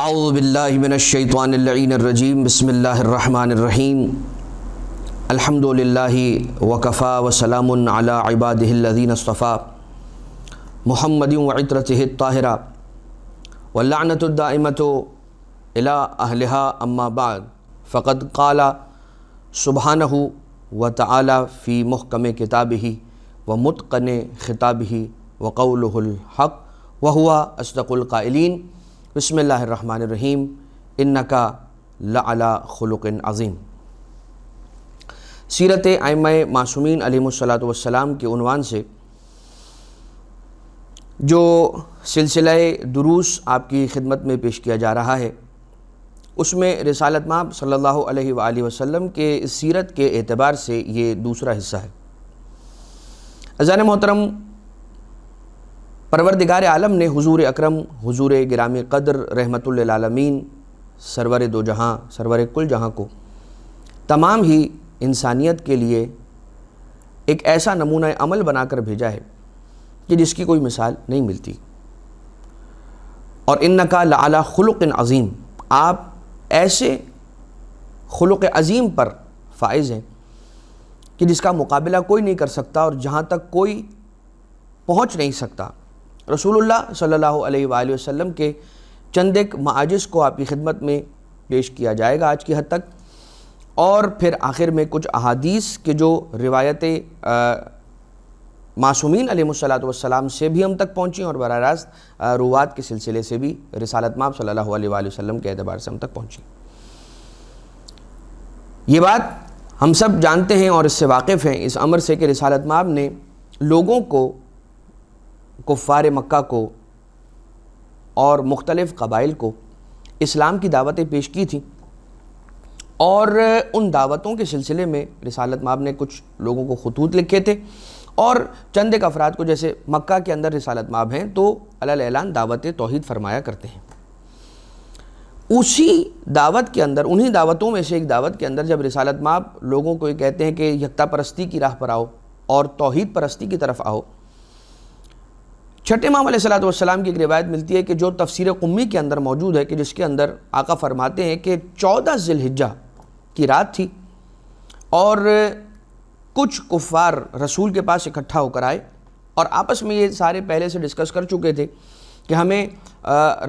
اعوذ باللہ من الشیطان اللعین الرجیم بسم اللہ الرحمن الرحیم الحمد للہ وکفا وسلام علی عبادہ الذین اصطفیٰ محمد وعطرتہ الطاہرہ واللعنۃ الدائمۃ الی اہلہا اما بعد فقد قال سبحانہ وتعالی فی محکم کتابہ ومتقن خطابہ وقولہ الحق وہو اصدق القائلین بسم اللہ الرحمن الرحیم انکا لعلی خلق عظیم۔ سیرت ائمہ معصومین علیہم الصلاۃ والسلام کے عنوان سے جو سلسلہ دروس آپ کی خدمت میں پیش کیا جا رہا ہے، اس میں رسالت مآب صلی اللہ علیہ وآلہ وسلم کے سیرت کے اعتبار سے یہ دوسرا حصہ ہے۔ عزیزان محترم، پروردگار عالم نے حضور اکرم، حضور گرامی قدر، رحمت للعالمین، سرور دو جہاں، سرور کل جہاں کو تمام ہی انسانیت کے لیے ایک ایسا نمونہ عمل بنا کر بھیجا ہے کہ جس کی کوئی مثال نہیں ملتی۔ اور انکا لعلی خلق عظیم، آپ ایسے خلق عظیم پر فائز ہیں کہ جس کا مقابلہ کوئی نہیں کر سکتا اور جہاں تک کوئی پہنچ نہیں سکتا۔ رسول اللہ صلی اللہ علیہ وآلہ وسلم کے چند ایک معاجز کو آپ کی خدمت میں پیش کیا جائے گا آج کی حد تک، اور پھر آخر میں کچھ احادیث کے جو روایت معصومین علیہ الصلاۃ والسلام سے بھی ہم تک پہنچیں اور براہ راست روات کے سلسلے سے بھی رسالت مآب صلی اللہ علیہ وآلہ وسلم کے اعتبار سے ہم تک پہنچیں۔ یہ بات ہم سب جانتے ہیں اور اس سے واقف ہیں، اس امر سے، کہ رسالت مآب نے لوگوں کو، کفار مکہ کو اور مختلف قبائل کو اسلام کی دعوتیں پیش کی تھیں، اور ان دعوتوں کے سلسلے میں رسالت مآب نے کچھ لوگوں کو خطوط لکھے تھے، اور چند ایک افراد کو، جیسے مکہ کے اندر رسالت مآب ہیں تو علی اعلان دعوت توحید فرمایا کرتے ہیں۔ اسی دعوت کے اندر، انہی دعوتوں میں سے ایک دعوت کے اندر جب رسالت مآب لوگوں کو یہ کہتے ہیں کہ یکتا پرستی کی راہ پر آؤ اور توحید پرستی کی طرف آؤ، چھٹے امام علیہ السلام کی ایک روایت ملتی ہے کہ جو تفسیر قمی کے اندر موجود ہے، کہ جس کے اندر آقا فرماتے ہیں کہ 14 ذی الحجہ کی رات تھی اور کچھ کفار رسول کے پاس اکٹھا ہو کر آئے، اور آپس میں یہ سارے پہلے سے ڈسکس کر چکے تھے کہ ہمیں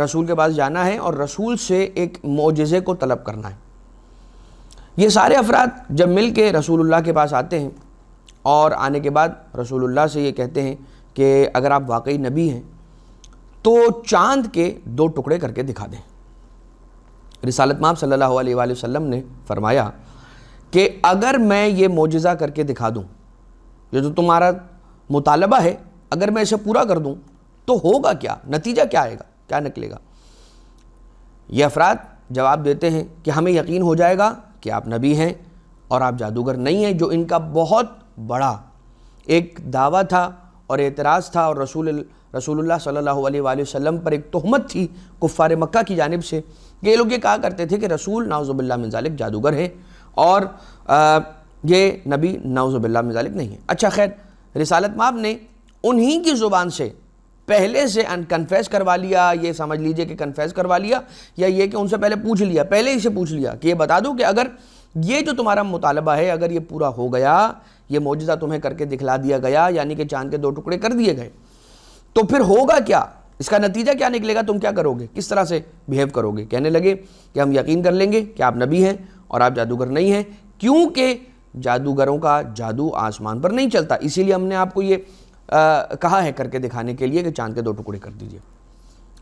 رسول کے پاس جانا ہے اور رسول سے ایک معجزے کو طلب کرنا ہے۔ یہ سارے افراد جب مل کے رسول اللہ کے پاس آتے ہیں اور آنے کے بعد رسول اللہ سے یہ کہتے ہیں کہ اگر آپ واقعی نبی ہیں تو چاند کے 2 ٹکڑے کر کے دکھا دیں۔ رسالت مآب صلی اللہ علیہ وآلہ وسلم نے فرمایا کہ اگر میں یہ معجزہ کر کے دکھا دوں، یہ جو تمہارا مطالبہ ہے، اگر میں اسے پورا کر دوں تو ہوگا کیا، نتیجہ کیا آئے گا، کیا نکلے گا؟ یہ افراد جواب دیتے ہیں کہ ہمیں یقین ہو جائے گا کہ آپ نبی ہیں اور آپ جادوگر نہیں ہیں، جو ان کا بہت بڑا ایک دعویٰ تھا اور اعتراض تھا، اور رسول اللہ صلی اللہ علیہ وآلہ وسلم پر ایک تہمت تھی کفار مکہ کی جانب سے کہ یہ لوگ یہ کہا کرتے تھے کہ رسول نعوذ باللہ من ذالک جادوگر ہے اور یہ نبی نعوذ باللہ من ذالک نہیں ہے۔ اچھا خیر، رسالت مآب نے انہی کی زبان سے پہلے سے کنفیس کروا لیا، یہ سمجھ لیجئے کہ کنفیس کروا لیا، یا یہ کہ ان سے پہلے پوچھ لیا، پہلے ہی سے پوچھ لیا کہ یہ بتا دو کہ اگر یہ جو تمہارا مطالبہ ہے، اگر یہ پورا ہو گیا، یہ معجزہ تمہیں کر کے دکھلا دیا گیا، یعنی کہ چاند کے 2 ٹکڑے کر دیے گئے، تو پھر ہوگا کیا، اس کا نتیجہ کیا نکلے گا، تم کیا کرو گے، کس طرح سے بیہیو کرو گے؟ کہنے لگے کہ ہم یقین کر لیں گے کہ آپ نبی ہیں اور آپ جادوگر نہیں ہیں، کیونکہ جادوگروں کا جادو آسمان پر نہیں چلتا، اسی لیے ہم نے آپ کو یہ کہا ہے کر کے دکھانے کے لیے کہ چاند کے 2 ٹکڑے کر دیجئے۔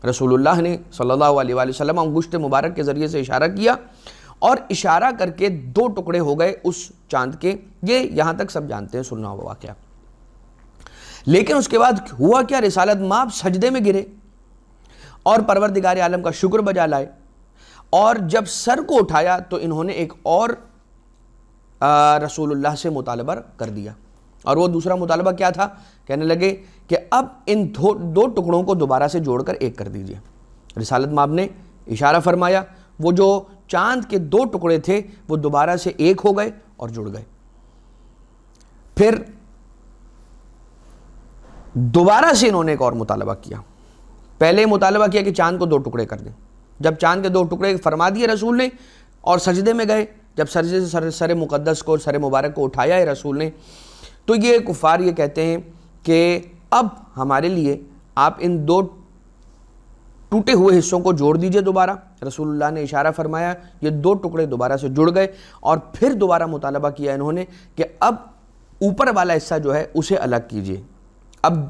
رسول اللہ نے صلی اللہ علیہ وآلہ وسلم انگشت مبارک کے ذریعے سے اشارہ کیا، اور اشارہ کر کے 2 ٹکڑے ہو گئے اس چاند کے۔ یہ یہاں تک سب جانتے ہیں، سننا ہوا واقعہ۔ لیکن اس کے بعد ہوا کیا؟ رسالت مآب سجدے میں گرے اور پروردگار عالم کا شکر بجا لائے، اور جب سر کو اٹھایا تو انہوں نے ایک اور رسول اللہ سے مطالبہ کر دیا، اور وہ دوسرا مطالبہ کیا تھا؟ کہنے لگے کہ اب ان 2 ٹکڑوں کو دوبارہ سے جوڑ کر ایک کر دیجئے۔ رسالت مآب نے اشارہ فرمایا، وہ جو چاند کے 2 ٹکڑے تھے وہ دوبارہ سے ایک ہو گئے اور جڑ گئے۔ پھر دوبارہ سے انہوں نے ایک اور مطالبہ کیا، پہلے مطالبہ کیا کہ چاند کو 2 ٹکڑے کر دیں، جب چاند کے 2 ٹکڑے فرما دیے رسول نے اور سجدے میں گئے، جب سجدے سے سر مقدس کو، سر مبارک کو اٹھایا ہے رسول نے، تو یہ کفار یہ کہتے ہیں کہ اب ہمارے لیے آپ ان 2 ٹوٹے ہوئے حصوں کو جوڑ دیجئے دوبارہ۔ رسول اللہ نے اشارہ فرمایا، یہ 2 ٹکڑے دوبارہ سے جڑ گئے، اور پھر دوبارہ مطالبہ کیا انہوں نے کہ اب اوپر والا حصہ جو ہے اسے الگ کیجئے، اب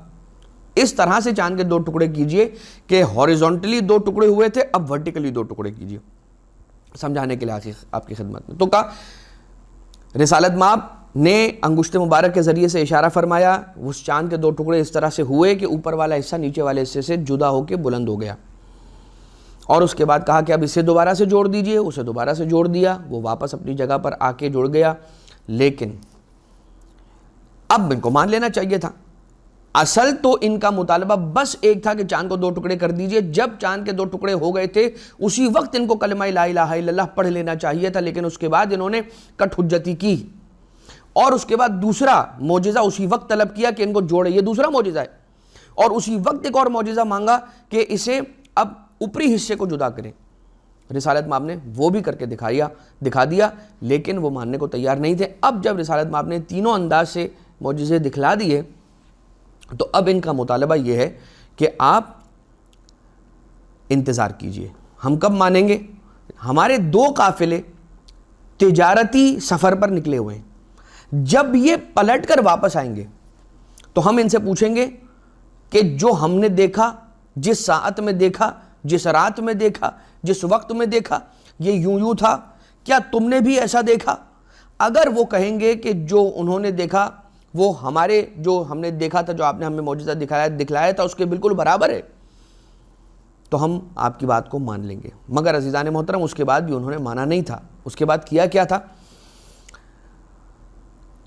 اس طرح سے چاند کے 2 ٹکڑے کیجئے کہ ہاریزونٹلی 2 ٹکڑے ہوئے تھے، اب ورٹیکلی 2 ٹکڑے کیجئے، سمجھانے کے لیے آپ کی خدمت میں۔ تو کہا رسالت مآب نے انگشت مبارک کے ذریعے سے اشارہ فرمایا، اس چاند کے 2 ٹکڑے اس طرح سے ہوئے کہ اوپر والا حصہ نیچے والے حصے سے جدا ہو کے بلند ہو گیا، اور اس کے بعد کہا کہ اب اسے دوبارہ سے جوڑ دیجئے، اسے دوبارہ سے جوڑ دیا، وہ واپس اپنی جگہ پر آ کے جڑ گیا۔ لیکن اب ان کو مان لینا چاہیے تھا، اصل تو ان کا مطالبہ بس ایک تھا کہ چاند کو 2 ٹکڑے کر دیجئے۔ جب چاند کے 2 ٹکڑے ہو گئے تھے اسی وقت ان کو کلمہ لا الہ الا اللہ پڑھ لینا چاہیے تھا، لیکن اس کے بعد انہوں نے کٹ حجتی کی، اور اس کے بعد دوسرا معجزہ اسی وقت طلب کیا کہ ان کو جوڑے، یہ دوسرا معجزہ ہے، اور اسی وقت ایک اور معجزہ مانگا کہ اسے اب اوپری حصے کو جدا کریں۔ رسالت مآب نے وہ بھی کر کے دکھا دیا، لیکن وہ ماننے کو تیار نہیں تھے۔ اب جب رسالت مآب نے تینوں انداز سے معجزے دکھلا دیے تو اب ان کا مطالبہ یہ ہے کہ آپ انتظار کیجئے، ہم کب مانیں گے؟ ہمارے 2 قافلے تجارتی سفر پر نکلے ہوئے ہیں، جب یہ پلٹ کر واپس آئیں گے تو ہم ان سے پوچھیں گے کہ جو ہم نے دیکھا، جس ساعت میں دیکھا، جس رات میں دیکھا، جس وقت میں دیکھا، یہ یوں تھا، کیا تم نے بھی ایسا دیکھا؟ اگر وہ کہیں گے کہ جو انہوں نے دیکھا وہ ہمارے جو ہم نے دیکھا تھا، جو آپ نے ہمیں معجزہ دکھلایا تھا اس کے بالکل برابر ہے، تو ہم آپ کی بات کو مان لیں گے۔ مگر عزیزان محترم اس کے بعد بھی انہوں نے مانا نہیں تھا۔ اس کے بعد کیا تھا؟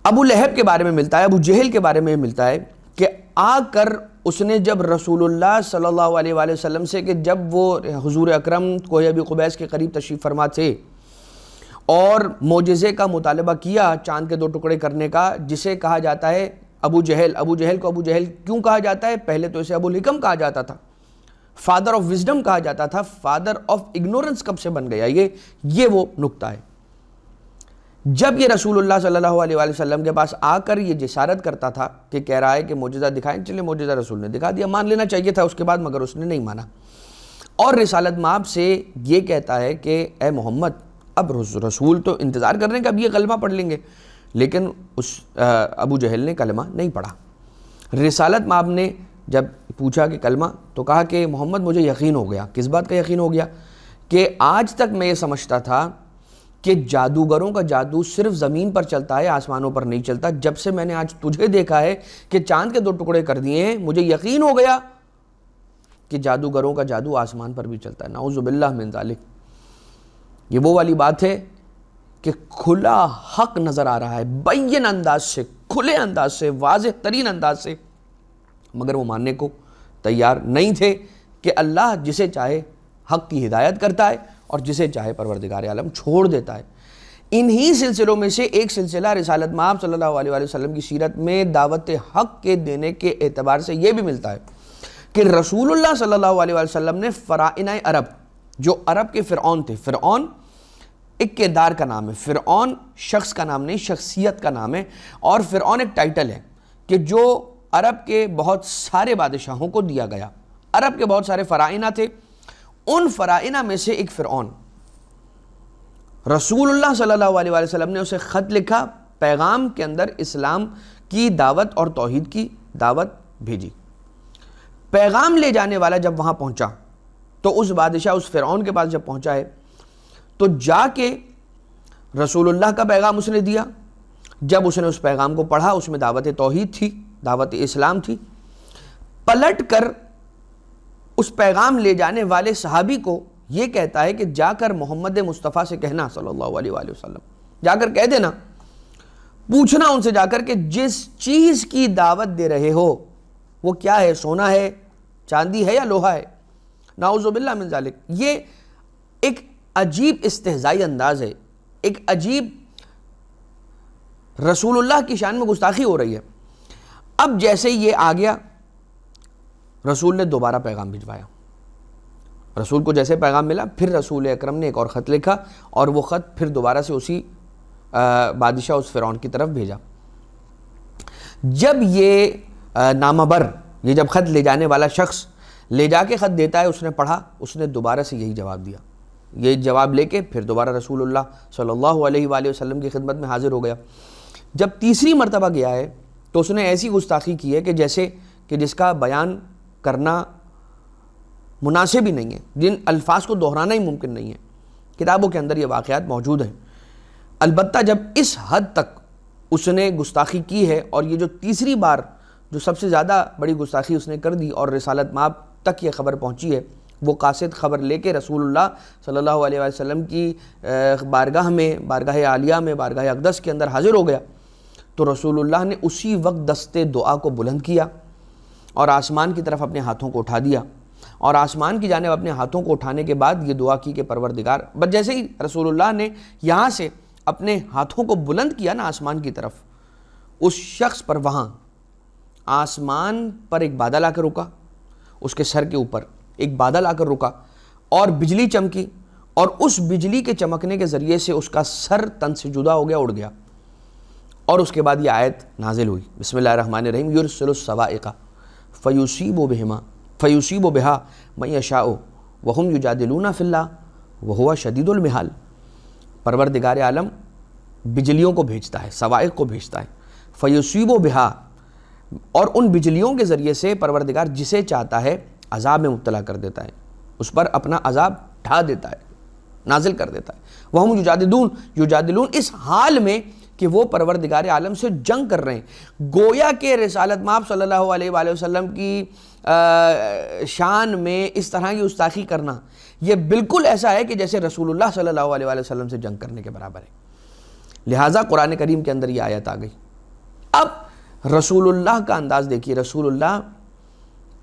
ابو لہب کے بارے میں ملتا ہے، ابو جہل کے بارے میں ملتا ہے کہ آ کر اس نے جب رسول اللہ صلی اللہ علیہ وآلہ وسلم سے، کہ جب وہ حضور اکرم کوہ ابی قبیس کے قریب تشریف فرما تھے اور معجزے کا مطالبہ کیا چاند کے 2 ٹکڑے کرنے کا، جسے کہا جاتا ہے ابو جہل کو ابو جہل کیوں کہا جاتا ہے؟ پہلے تو اسے ابو الحکم کہا جاتا تھا، فادر آف وزڈم کہا جاتا تھا، فادر آف اگنورنس کب سے بن گیا؟ یہ وہ نقطہ ہے۔ جب یہ رسول اللہ صلی اللہ علیہ وآلہ وسلم کے پاس آ کر یہ جسارت کرتا تھا کہ کہہ رہا ہے کہ معجزہ دکھائیں، چلے معجزہ رسول نے دکھا دیا، مان لینا چاہیے تھا اس کے بعد، مگر اس نے نہیں مانا، اور رسالت مآب سے یہ کہتا ہے کہ اے محمد، اب رسول تو انتظار کر رہے ہیں کہ اب یہ کلمہ پڑھ لیں گے، لیکن اس ابو جہل نے کلمہ نہیں پڑھا۔ رسالت مآب نے جب پوچھا کہ کلمہ، تو کہا کہ محمد مجھے یقین ہو گیا۔ کس بات کا یقین ہو گیا؟ کہ آج تک میں یہ سمجھتا تھا کہ جادوگروں کا جادو صرف زمین پر چلتا ہے، آسمانوں پر نہیں چلتا، جب سے میں نے آج تجھے دیکھا ہے کہ چاند کے 2 ٹکڑے کر دیے ہیں، مجھے یقین ہو گیا کہ جادوگروں کا جادو آسمان پر بھی چلتا ہے۔ نعوذ باللہ من ذالک۔ یہ وہ والی بات ہے کہ کھلا حق نظر آ رہا ہے، بین انداز سے، کھلے انداز سے، واضح ترین انداز سے، مگر وہ ماننے کو تیار نہیں تھے کہ اللہ جسے چاہے حق کی ہدایت کرتا ہے اور جسے چاہے پروردگار عالم چھوڑ دیتا ہے۔ انہی سلسلوں میں سے ایک سلسلہ رسالت مآب صلی اللہ علیہ وآلہ وسلم کی سیرت میں دعوت حق کے دینے کے اعتبار سے یہ بھی ملتا ہے کہ رسول اللہ صلی اللہ علیہ وآلہ وسلم نے فرعونہ عرب، جو عرب کے فرعون تھے، فرعون ایک کردار کا نام ہے، فرعون شخص کا نام نہیں، شخصیت کا نام ہے، اور فرعون ایک ٹائٹل ہے کہ جو عرب کے بہت سارے بادشاہوں کو دیا گیا۔ عرب کے بہت سارے فرعونہ تھے، ان فرعونہ میں سے ایک فرعون، رسول اللہ صلی اللہ علیہ وآلہ وسلم نے اسے خط لکھا، پیغام کے اندر اسلام کی دعوت اور توحید کی دعوت بھیجی۔ پیغام لے جانے والا جب وہاں پہنچا تو اس بادشاہ، اس فرعون کے پاس جب پہنچا ہے تو جا کے رسول اللہ کا پیغام اس نے دیا۔ جب اس نے اس پیغام کو پڑھا، اس میں دعوت توحید تھی، دعوت اسلام تھی۔ پلٹ کر اس پیغام لے جانے والے صحابی کو یہ کہتا ہے کہ جا کر محمد مصطفیٰ سے کہنا صلی اللہ علیہ وآلہ وسلم، جا کر کہہ دینا، پوچھنا ان سے جا کر کہ جس چیز کی دعوت دے رہے ہو وہ کیا ہے، سونا ہے، چاندی ہے یا لوہا ہے؟ نعوذ باللہ من ذالک۔ یہ ایک عجیب استہزائی انداز ہے، ایک عجیب رسول اللہ کی شان میں گستاخی ہو رہی ہے۔ اب جیسے یہ آ گیا، رسول نے دوبارہ پیغام بھجوایا۔ رسول کو جیسے پیغام ملا، پھر رسول اکرم نے ایک اور خط لکھا اور وہ خط پھر دوبارہ سے اسی بادشاہ اس فرعون کی طرف بھیجا۔ جب یہ نامہ بر، یہ جب خط لے جانے والا شخص لے جا کے خط دیتا ہے، اس نے پڑھا، اس نے دوبارہ سے یہی جواب دیا۔ یہ جواب لے کے پھر دوبارہ رسول اللہ صلی اللہ علیہ وآلہ وسلم کی خدمت میں حاضر ہو گیا۔ جب تیسری مرتبہ گیا ہے تو اس نے ایسی گستاخی کی ہے کہ جیسے کہ جس کا بیان کرنا مناسب ہی نہیں ہے، جن الفاظ کو دہرانا ہی ممکن نہیں ہے۔ کتابوں کے اندر یہ واقعات موجود ہیں۔ البتہ جب اس حد تک اس نے گستاخی کی ہے، اور یہ جو تیسری بار جو سب سے زیادہ بڑی گستاخی اس نے کر دی اور رسالت مآب تک یہ خبر پہنچی ہے، وہ قاصد خبر لے کے رسول اللہ صلی اللہ علیہ وسلم کی بارگاہ میں، بارگاہ عالیہ میں، بارگاہ اقدس کے اندر حاضر ہو گیا، تو رسول اللہ نے اسی وقت دست دعا کو بلند کیا اور آسمان کی طرف اپنے ہاتھوں کو اٹھا دیا، اور آسمان کی جانب اپنے ہاتھوں کو اٹھانے کے بعد یہ دعا کی کہ پروردگار، بس جیسے ہی رسول اللہ نے یہاں سے اپنے ہاتھوں کو بلند کیا نا آسمان کی طرف، اس شخص پر وہاں آسمان پر ایک بادل آ کر رکا، اس کے سر کے اوپر ایک بادل آ کر رکا اور بجلی چمکی، اور اس بجلی کے چمکنے کے ذریعے سے اس کا سر تن سے جدا ہو گیا، اڑ گیا۔ اور اس کے بعد یہ آیت نازل ہوئی، بسم اللہ الرحمن الرحیم، یرسل الصواعق فیصیب بہا من یشاء وہم یجادلون فی اللہ وہو شدید المحال۔ پروردگار عالم بجلیوں کو بھیجتا ہے، صواعق کو بھیجتا ہے، فیصیب بہا، اور ان بجلیوں کے ذریعے سے پروردگار جسے چاہتا ہے عذاب میں مبتلا کر دیتا ہے، اس پر اپنا عذاب ڈھا دیتا ہے، نازل کر دیتا ہے۔ وہم یجادلون، اس حال میں کہ وہ پروردگار عالم سے جنگ کر رہے ہیں۔ گویا کہ رسالت مآب صلی اللہ علیہ وآلہ وسلم کی شان میں اس طرح کی گستاخی کرنا یہ بالکل ایسا ہے کہ جیسے رسول اللہ صلی اللہ علیہ وآلہ وسلم سے جنگ کرنے کے برابر ہے۔ لہٰذا قرآن کریم کے اندر یہ آیت آ گئی۔ اب رسول اللہ کا انداز دیکھیے، رسول اللہ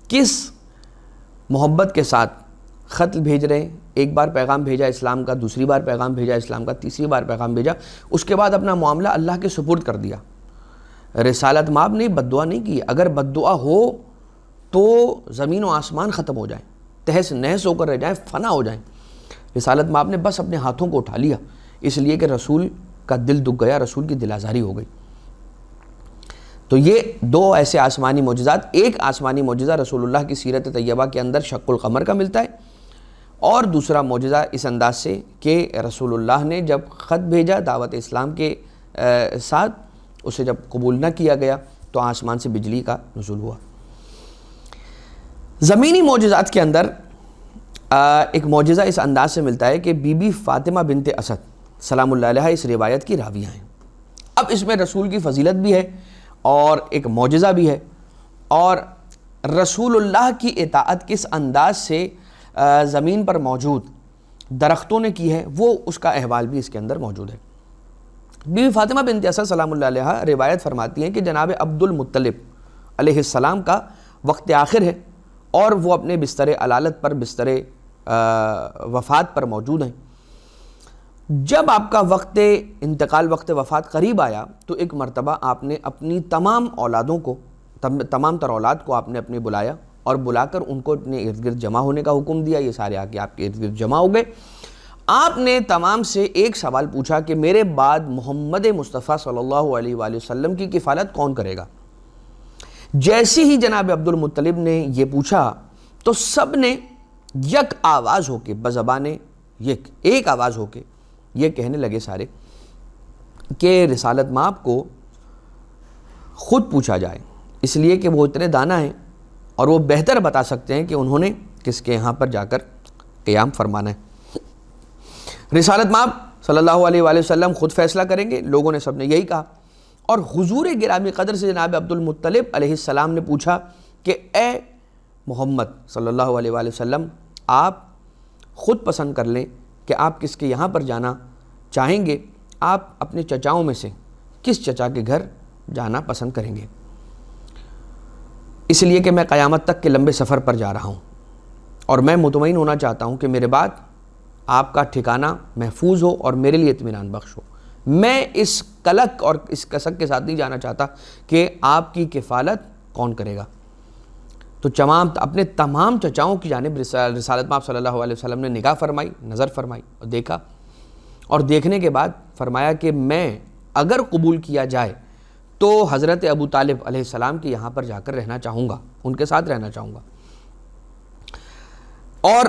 کس محبت کے ساتھ خط بھیج رہے ہیں، ایک بار پیغام بھیجا اسلام کا، دوسری بار پیغام بھیجا اسلام کا، تیسری بار پیغام بھیجا، اس کے بعد اپنا معاملہ اللہ کے سپرد کر دیا۔ رسالت مآب نے بد دعا نہیں کی، اگر بد دعا ہو تو زمین و آسمان ختم ہو جائیں، تہس نہس ہو کر رہ جائیں، فنا ہو جائیں۔ رسالت مآب نے بس اپنے ہاتھوں کو اٹھا لیا، اس لیے کہ رسول کا دل دکھ گیا، رسول کی دل آزاری ہو گئی۔ تو یہ دو ایسے آسمانی معجزات، ایک آسمانی معجزہ رسول اللہ کی سیرت طیبہ کے اندر شق القمر کا ملتا ہے، اور دوسرا معجزہ اس انداز سے کہ رسول اللہ نے جب خط بھیجا دعوت اسلام کے ساتھ، اسے جب قبول نہ کیا گیا تو آسمان سے بجلی کا نزول ہوا۔ زمینی معجزات کے اندر ایک معجزہ اس انداز سے ملتا ہے کہ بی بی فاطمہ بنت اسد سلام اللہ علیہ اس روایت کی راویہ ہیں۔ اب اس میں رسول کی فضیلت بھی ہے اور ایک معجزہ بھی ہے، اور رسول اللہ کی اطاعت کس انداز سے زمین پر موجود درختوں نے کی ہے، وہ اس کا احوال بھی اس کے اندر موجود ہے۔ بی بی فاطمہ بنت اسد سلام اللہ علیہ روایت فرماتی ہیں کہ جناب عبد المطلب علیہ السلام کا وقت آخر ہے، اور وہ اپنے بستر علالت پر، بستر وفات پر موجود ہیں۔ جب آپ کا وقت انتقال، وقت وفات قریب آیا تو ایک مرتبہ آپ نے اپنی تمام اولادوں کو، تمام تر اولاد کو آپ نے اپنے بلایا، اور بلا کر ان کو اپنے ارد گرد جمع ہونے کا حکم دیا۔ یہ سارے آ کے آپ کے ارد گرد جمع ہو گئے۔ آپ نے تمام سے ایک سوال پوچھا کہ میرے بعد محمد مصطفیٰ صلی اللہ علیہ وآلہ وسلم کی کفالت کون کرے گا؟ جیسے ہی جناب عبد المطلب نے یہ پوچھا تو سب نے یک آواز ہو کے، بزبان ایک آواز ہو کے یہ کہنے لگے سارے کہ رسالت مآب کو خود پوچھا جائے، اس لیے کہ وہ اتنے دانا ہیں اور وہ بہتر بتا سکتے ہیں کہ انہوں نے کس کے یہاں پر جا کر قیام فرمانا ہے۔ رسالت مآب صلی اللہ علیہ وآلہ وسلم خود فیصلہ کریں گے، لوگوں نے سب نے یہی کہا، اور حضور گرامی قدر سے جناب عبد المطلب علیہ السلام نے پوچھا کہ اے محمد صلی اللہ علیہ وآلہ وسلم، آپ خود پسند کر لیں کہ آپ کس کے یہاں پر جانا چاہیں گے، آپ اپنے چچاؤں میں سے کس چچا کے گھر جانا پسند کریں گے؟ اس لیے کہ میں قیامت تک کے لمبے سفر پر جا رہا ہوں، اور میں مطمئن ہونا چاہتا ہوں کہ میرے بعد آپ کا ٹھکانہ محفوظ ہو اور میرے لیے اطمینان بخش ہو۔ میں اس کلک اور اس کسک کے ساتھ نہیں جانا چاہتا کہ آپ کی کفالت کون کرے گا۔ تو اپنے تمام چچاؤں کی جانب رسالت مآب صلی اللہ علیہ وسلم نے نگاہ فرمائی، نظر فرمائی اور دیکھا، اور دیکھنے کے بعد فرمایا کہ میں اگر قبول کیا جائے تو حضرت ابو طالب علیہ السلام کے یہاں پر جا کر رہنا چاہوں گا، ان کے ساتھ رہنا چاہوں گا۔ اور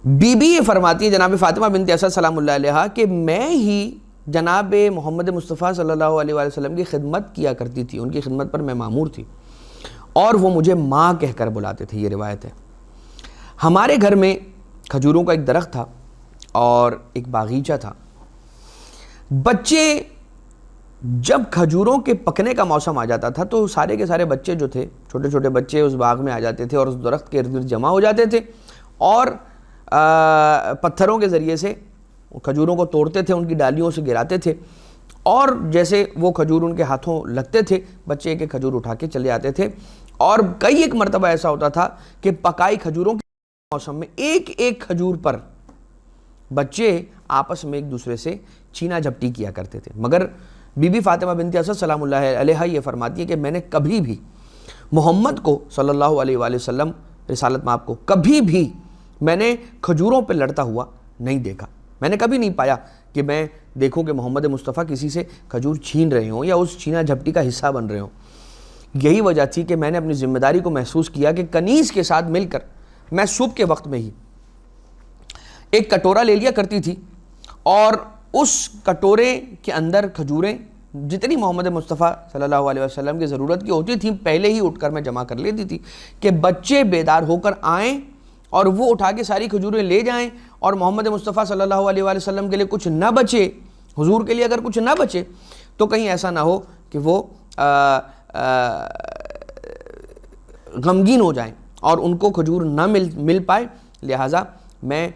بی بی یہ فرماتی ہے جناب فاطمہ بنت اسد سلام اللہ علیہا کہ میں ہی جناب محمد مصطفیٰ صلی اللہ علیہ وآلہ وسلم کی خدمت کیا کرتی تھی، ان کی خدمت پر میں مامور تھی، اور وہ مجھے ماں کہہ کر بلاتے تھے۔ یہ روایت ہے۔ ہمارے گھر میں کھجوروں کا ایک درخت تھا اور ایک باغیچہ تھا۔ بچے جب کھجوروں کے پکنے کا موسم آ جاتا تھا تو سارے کے سارے بچے جو تھے، چھوٹے چھوٹے بچے اس باغ میں آ جاتے تھے اور اس درخت کے ارد گرد جمع ہو جاتے تھے، اور پتھروں کے ذریعے سے کھجوروں کو توڑتے تھے، ان کی ڈالیوں سے گراتے تھے، اور جیسے وہ کھجور ان کے ہاتھوں لگتے تھے بچے ایک ایک کھجور اٹھا کے چلے آتے تھے۔ اور کئی ایک مرتبہ ایسا ہوتا تھا کہ پکائی کھجوروں کے موسم میں ایک ایک کھجور پر بچے آپس میں ایک دوسرے سے چھینا جھپٹی کیا کرتے تھے۔ مگر بی بی فاطمہ بنت اسد سلام اللہ علیہا یہ فرماتی ہے کہ میں نے کبھی بھی محمد کو صلی اللہ علیہ وآلہ وسلم رسالت مآب کو کبھی بھی میں نے کھجوروں پہ لڑتا ہوا نہیں دیکھا۔ میں نے کبھی نہیں پایا کہ میں دیکھوں کہ محمد مصطفیٰ کسی سے کھجور چھین رہے ہوں یا اس چھینا جھپٹی کا حصہ بن رہے ہوں۔ یہی وجہ تھی کہ میں نے اپنی ذمہ داری کو محسوس کیا کہ کنیز کے ساتھ مل کر میں صبح کے وقت میں ہی ایک کٹورا لے لیا کرتی تھی، اور اس کٹورے کے اندر کھجوریں جتنی محمد مصطفیٰ صلی اللہ علیہ وسلم کی ضرورت کی ہوتی تھیں پہلے ہی اٹھ کر میں جمع کر لیتی تھی کہ بچے بیدار ہو کر آئیں اور وہ اٹھا کے ساری کھجوریں لے جائیں، اور محمد مصطفیٰ صلی اللہ علیہ وآلہ وسلم کے لیے کچھ نہ بچے، حضور کے لیے اگر کچھ نہ بچے تو کہیں ایسا نہ ہو کہ وہ غمگین ہو جائیں اور ان کو کھجور نہ مل پائے۔ لہٰذا میں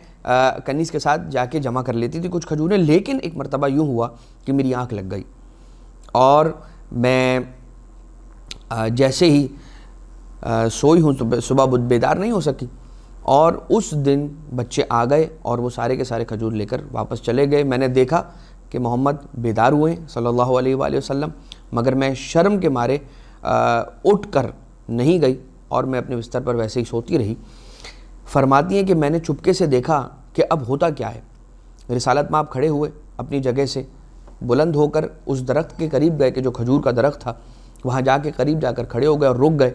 کنیز کے ساتھ جا کے جمع کر لیتی تھی کچھ کھجوریں۔ لیکن ایک مرتبہ یوں ہوا کہ میری آنکھ لگ گئی، اور میں جیسے ہی سوئی ہوں صبح بیدار نہیں ہو سکی، اور اس دن بچے آ گئے اور وہ سارے کے سارے کھجور لے کر واپس چلے گئے۔ میں نے دیکھا کہ محمد بیدار ہوئے صلی اللہ علیہ وآلہ وسلم، مگر میں شرم کے مارے اٹھ کر نہیں گئی اور میں اپنے بستر پر ویسے ہی سوتی رہی۔ فرماتی ہیں کہ میں نے چپکے سے دیکھا کہ اب ہوتا کیا ہے۔ رسالت مآب کھڑے ہوئے اپنی جگہ سے، بلند ہو کر اس درخت کے قریب گئے کہ جو کھجور کا درخت تھا، وہاں جا کے قریب جا کر کھڑے ہو گئے اور رک گئے،